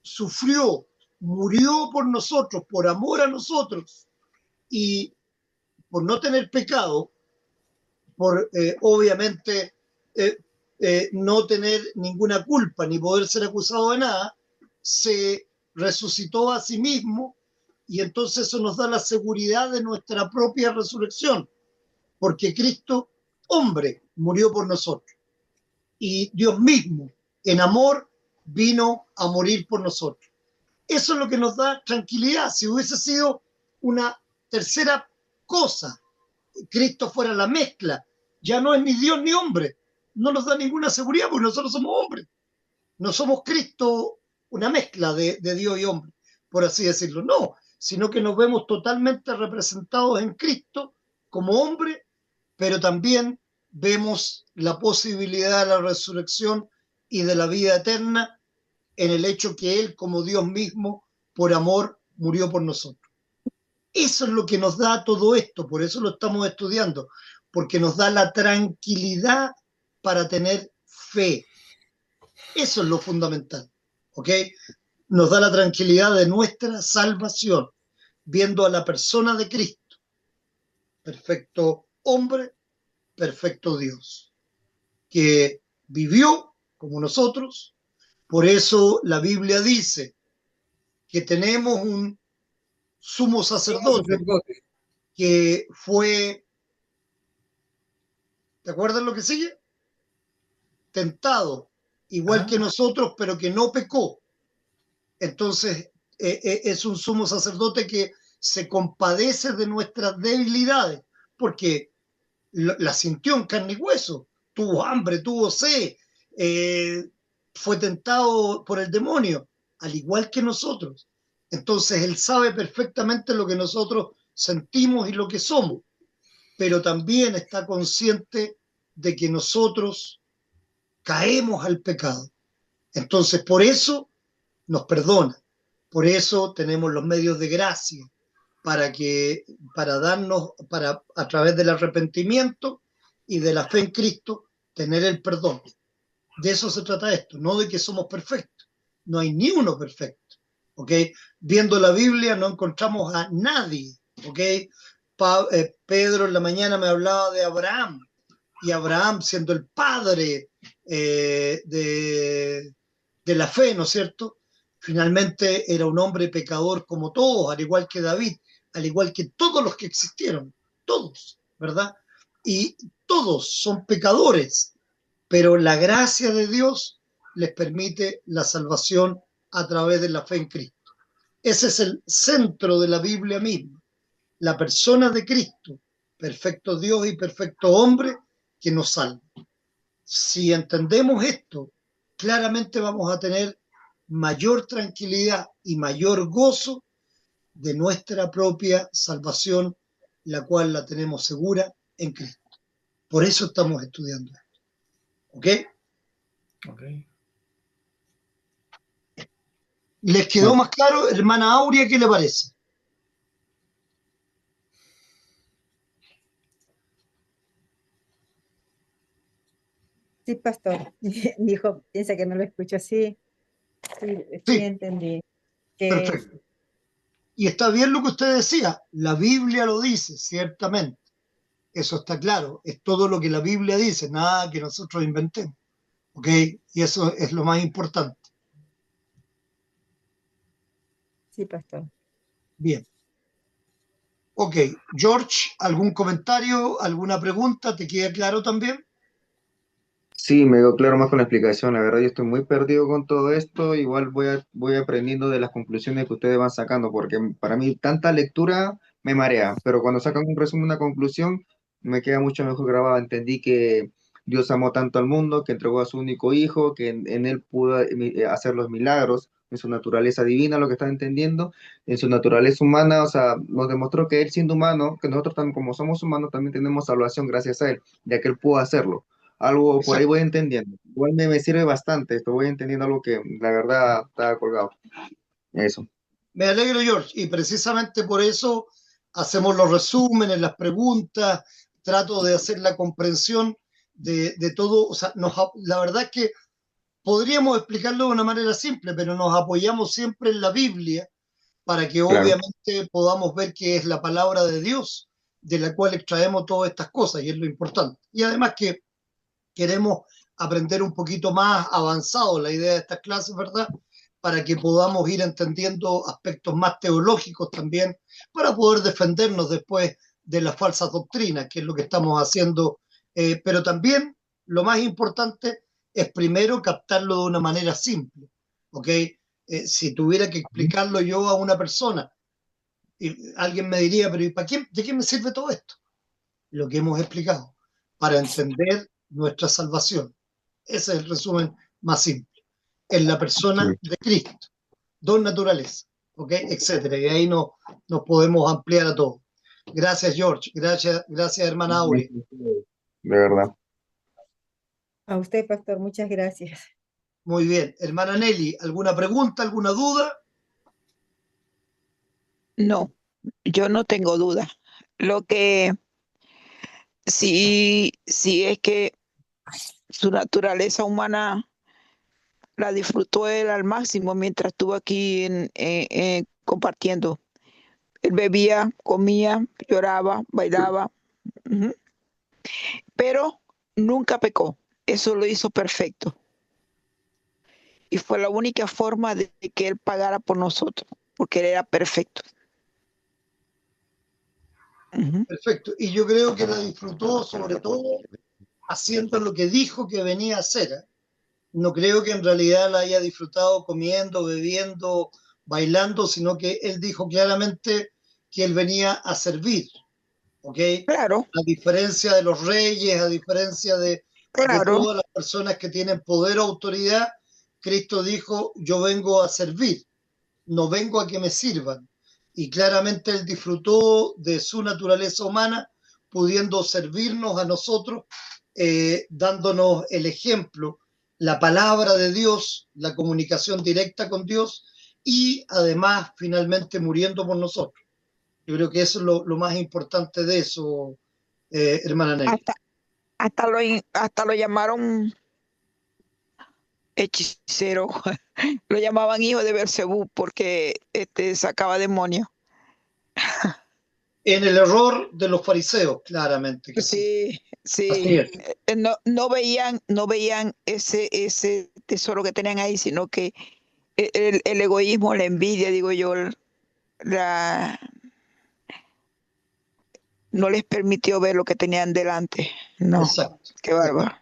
sufrió, murió por nosotros, por amor a nosotros, y por no tener pecado, por obviamente no tener ninguna culpa ni poder ser acusado de nada, se resucitó a sí mismo y entonces eso nos da la seguridad de nuestra propia resurrección, porque Cristo, hombre, murió por nosotros y Dios mismo, en amor, vino a morir por nosotros. Eso es lo que nos da tranquilidad. Si hubiese sido una tercera cosa, Cristo fuera la mezcla, ya no es ni Dios ni hombre, no nos da ninguna seguridad porque nosotros somos hombres, no somos Cristo una mezcla de Dios y hombre, por así decirlo, no, sino que nos vemos totalmente representados en Cristo como hombre, pero también vemos la posibilidad de la resurrección y de la vida eterna en el hecho que Él, como Dios mismo, por amor, murió por nosotros. Eso es lo que nos da todo esto, por eso lo estamos estudiando, porque nos da la tranquilidad para tener fe. Eso es lo fundamental, ¿ok? Nos da la tranquilidad de nuestra salvación, viendo a la persona de Cristo, perfecto hombre, perfecto Dios, que vivió como nosotros. Por eso la Biblia dice que tenemos un sumo sacerdote que fue, ¿te acuerdas lo que sigue? Tentado, igual que nosotros, pero que no pecó. Entonces, es un sumo sacerdote que se compadece de nuestras debilidades, porque la sintió en carne y hueso, tuvo hambre, tuvo sed, fue tentado por el demonio, al igual que nosotros. Entonces, él sabe perfectamente lo que nosotros sentimos y lo que somos, pero también está consciente de que nosotros caemos al pecado. Entonces, por eso nos perdona. Por eso tenemos los medios de gracia para darnos, para a través del arrepentimiento y de la fe en Cristo, tener el perdón. De eso se trata esto, no de que somos perfectos. No hay ni uno perfecto, ¿ok? Viendo la Biblia no encontramos a nadie, ¿ok? Pedro en la mañana me hablaba de Abraham, y Abraham siendo el padre de la fe, ¿no es cierto? Finalmente era un hombre pecador como todos, al igual que David, al igual que todos los que existieron, todos, ¿verdad? Y todos son pecadores, pero la gracia de Dios les permite la salvación a través de la fe en Cristo. Ese es el centro de la Biblia misma, la persona de Cristo, perfecto Dios y perfecto hombre que nos salva. Si entendemos esto, claramente vamos a tener mayor tranquilidad y mayor gozo de nuestra propia salvación, la cual la tenemos segura en Cristo. Por eso estamos estudiando esto. ¿Ok? Ok. ¿Les quedó más claro, hermana Aurea, qué le parece? Sí, pastor. Mi hijo piensa que no lo escucho así. Sí, Sí, entendí. Que perfecto. Y está bien lo que usted decía, la Biblia lo dice, ciertamente. Eso está claro, es todo lo que la Biblia dice, nada que nosotros inventemos. ¿ok? Y eso es lo más importante. Sí, pastor. Bien. Ok, George, ¿algún comentario, alguna pregunta? ¿Te queda claro también? Sí, me quedó claro más con la explicación. La verdad, yo estoy muy perdido con todo esto. Igual voy aprendiendo de las conclusiones que ustedes van sacando, porque para mí tanta lectura me marea, pero cuando sacan un resumen, una conclusión, me queda mucho mejor grabado. Entendí que Dios amó tanto al mundo, que entregó a su único hijo, que en él pudo hacer los milagros, en su naturaleza divina, lo que están entendiendo, en su naturaleza humana, o sea, nos demostró que él siendo humano, que nosotros también como somos humanos, también tenemos salvación gracias a él, ya que él pudo hacerlo. Algo por ahí Exacto. voy entendiendo. Igual me sirve bastante esto, voy entendiendo algo que la verdad estaba colgado. Eso. Me alegro, George, y precisamente por eso hacemos los resúmenes, las preguntas, trato de hacer la comprensión de todo. O sea, la verdad es que podríamos explicarlo de una manera simple, pero nos apoyamos siempre en la Biblia para que Claro, obviamente podamos ver que es la palabra de Dios de la cual extraemos todas estas cosas, y es lo importante. Y además que queremos aprender un poquito más avanzado la idea de estas clases, ¿verdad? Para que podamos ir entendiendo aspectos más teológicos también, para poder defendernos después de las falsas doctrinas, que es lo que estamos haciendo. Pero también lo más importante es primero captarlo de una manera simple, ¿ok? Si tuviera que explicarlo yo a una persona, y alguien me diría, pero ¿y de qué me sirve todo esto? Lo que hemos explicado, para entender nuestra salvación. Ese es el resumen más simple. En la persona sí. de Cristo, dos naturalezas, ¿ok? Etcétera. Y ahí nos podemos ampliar a todo. Gracias, George. Gracias, hermana Aurea. De verdad. A usted, pastor, muchas gracias. Muy bien. Hermana Nelly, ¿alguna pregunta, alguna duda? No, yo no tengo duda. Lo que sí es que su naturaleza humana la disfrutó él al máximo mientras estuvo aquí compartiendo. Él bebía, comía, lloraba, bailaba, ujú, pero nunca pecó. Eso lo hizo perfecto. Y fue la única forma de que él pagara por nosotros, porque él era perfecto. Ujú. Perfecto. Y yo creo que la disfrutó sobre todo haciendo lo que dijo que venía a hacer. No creo que en realidad la haya disfrutado comiendo, bebiendo, bailando, sino que él dijo claramente que él venía a servir, ¿ok? Claro, A diferencia de los reyes, a diferencia de claro. todas las personas que tienen poder o autoridad, Cristo dijo, yo vengo a servir, no vengo a que me sirvan. Y claramente él disfrutó de su naturaleza humana, pudiendo servirnos a nosotros, dándonos el ejemplo, la palabra de Dios, la comunicación directa con Dios y además finalmente muriendo por nosotros. Yo creo que eso es lo más importante de eso, hermana Nelly. Hasta, hasta lo llamaron hechicero, lo llamaban hijo de Beelzebú porque sacaba demonios. En el error de los fariseos, claramente que sí. Sí, Así sí. es. No veían ese tesoro que tenían ahí, sino que el egoísmo, la envidia, digo yo, la, no les permitió ver lo que tenían delante. No, Exacto, qué de bárbaro. acuerdo.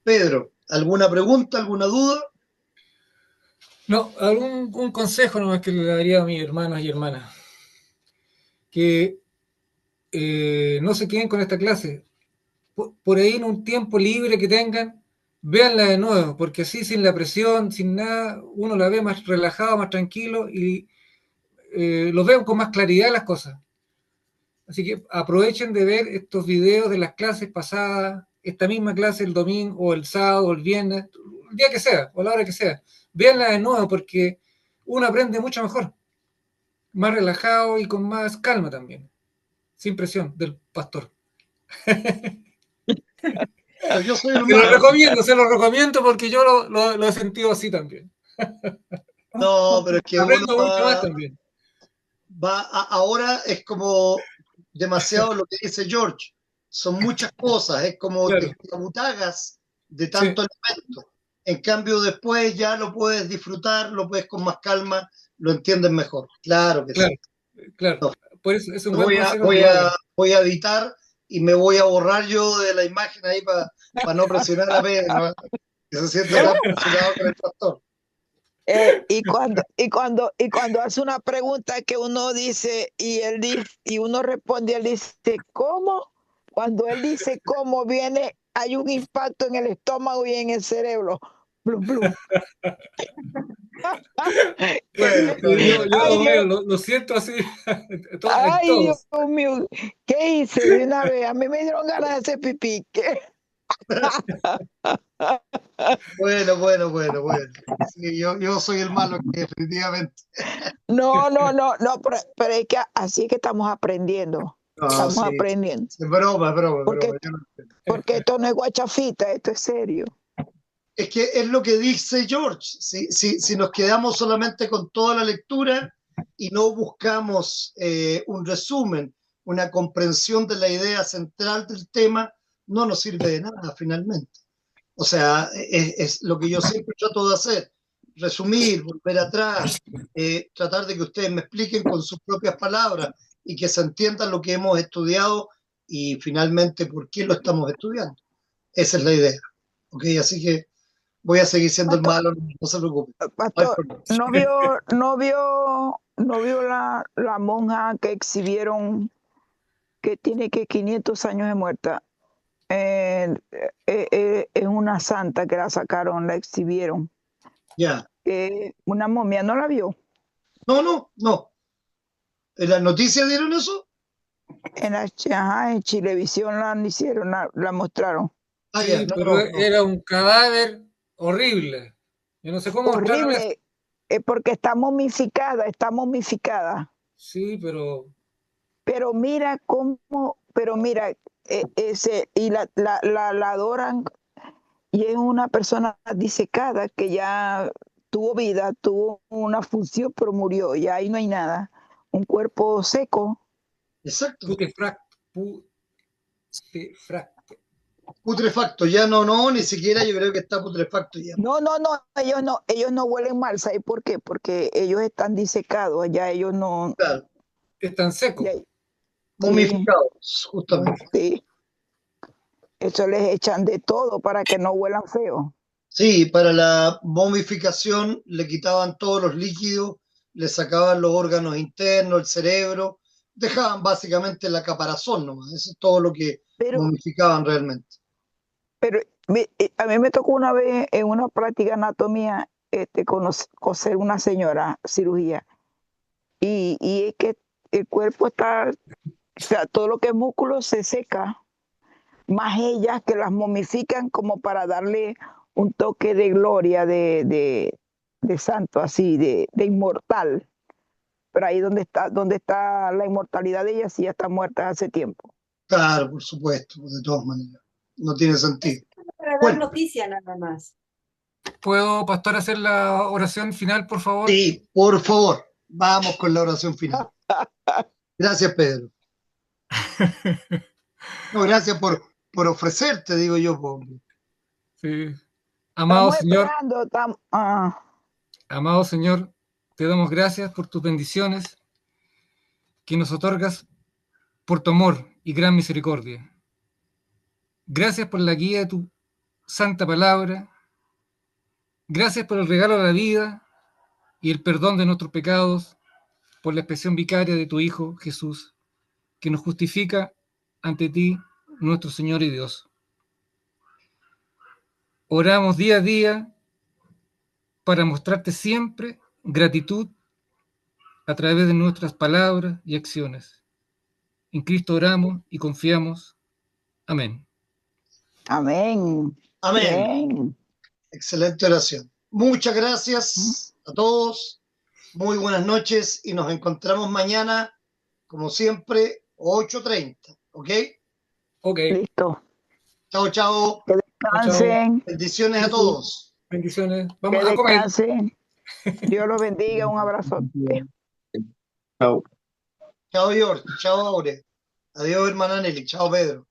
Pedro, ¿alguna pregunta, alguna duda? No, algún un consejo nomás que le daría a mis hermanos y hermanas. Que no se queden con esta clase. Por ahí en un tiempo libre que tengan, véanla de nuevo, porque así sin la presión, sin nada, uno la ve más relajado, más tranquilo y los ve con más claridad las cosas. Así que aprovechen de ver estos videos de las clases pasadas, esta misma clase el domingo o el sábado o el viernes, el día que sea o la hora que sea. Véanla de nuevo porque uno aprende mucho mejor, más relajado y con más calma también, sin presión del pastor. Pero yo soy hermano. Se lo recomiendo porque yo lo he sentido así también. No, pero es que uno Aprendo mucho más también. ahora es como demasiado lo que dice George. Son muchas cosas, es como te Claro, escabutagas de tanto alimento. En cambio, después ya lo puedes disfrutar, lo puedes con más calma, lo entiendes mejor. Claro que Claro, sí. claro. No, Por eso es un buen voy a, consejo voy que lo a, hagan. voy a editar y me voy a borrar yo de la imagen ahí para no presionar a Pedro, ¿no? Que se siente tan presionado con el pastor. Y cuando hace una pregunta que uno dice y él dice y uno responde, él dice ¿cómo? Cuando él dice cómo viene, hay un impacto en el estómago y en el cerebro. Blum, blum. Bueno, está bien. Yo Ay, lo Dios, veo, lo siento así en ay, Dios todos. mío, ¿qué hice de una vez? A mí me dieron ganas de hacer pipí. ¿Qué? Bueno. Sí, yo soy el malo, que definitivamente. No, pero es que así es que estamos aprendiendo. No, Estamos sí. aprendiendo. Es broma, es broma. Porque, Yo no entiendo. porque esto no es guachafita, esto es serio. Es que es lo que dice George. Si nos quedamos solamente con toda la lectura y no buscamos un resumen, una comprensión de la idea central del tema, no nos sirve de nada finalmente. O sea, es lo que yo siempre trato de hacer, resumir, volver atrás, tratar de que ustedes me expliquen con sus propias palabras y que se entienda lo que hemos estudiado y finalmente por qué lo estamos estudiando. Esa es la idea. ¿Ok? Así que voy a seguir siendo el Pastor, malo, no se preocupe. No hay pastor, problema. ¿no vio la monja que exhibieron que tiene que 500 años de muerta? Es una santa que la sacaron, la exhibieron. Ya. Una momia, ¿no la vio? No. ¿En las noticias dieron eso? En Chilevisión la hicieron, la mostraron. Ya. Sí, pero era un cadáver horrible. Yo no sé cómo mostraron eso. Horrible, porque está momificada. Sí, pero Pero mira y la adoran, y es una persona disecada que ya tuvo vida, tuvo una función, pero murió, y ahí no hay nada. Un cuerpo seco. Exacto. putrefacto. Ya no, ni siquiera yo creo que está putrefacto ya. No, ellos no huelen mal, ¿sabes por qué? Porque ellos están disecados, ya ellos no. Claro, Están secos. Ya- momificados, justamente. sí, eso les echan de todo para que no huelan feo. Sí, para la momificación le quitaban todos los líquidos, le sacaban los órganos internos, el cerebro, dejaban básicamente la caparazón nomás. Eso es todo lo que Pero, momificaban realmente. pero a mí me tocó una vez en una práctica de anatomía coser una señora, cirugía, y es que el cuerpo está, o sea, todo lo que es músculo se seca, más ellas que las momifican como para darle un toque de gloria, de santo, así, de inmortal. Pero ahí donde está la inmortalidad de ellas, sí ya está muerta hace tiempo. Claro, por supuesto, de todas maneras. No tiene sentido. Para dar Bueno, noticia nada más. ¿Puedo, pastor, hacer la oración final, por favor? sí, por favor, vamos con la oración final. Gracias, Pedro. No, gracias por ofrecerte, digo yo. Sí. Amado Estamos Señor, esperando. amado Señor, te damos gracias por tus bendiciones que nos otorgas por tu amor y gran misericordia. Gracias por la guía de tu santa palabra. Gracias por el regalo de la vida y el perdón de nuestros pecados, por la expresión vicaria de tu Hijo Jesús, que nos justifica ante ti, nuestro Señor y Dios. Oramos día a día para mostrarte siempre gratitud a través de nuestras palabras y acciones. En Cristo oramos y confiamos. Amén. Amén. Amén. Bien. Excelente oración. Muchas gracias a todos. Muy buenas noches y nos encontramos mañana, como siempre, 8:30. ¿Ok? Ok. Listo. Chao. Que descansen. Bendiciones a todos. Bendiciones. Que Vamos a comer. descansen. Dios los bendiga. Un abrazo. Chao. Chao, George. Chao, Aure. Adiós, hermana Nelly. Chao, Pedro.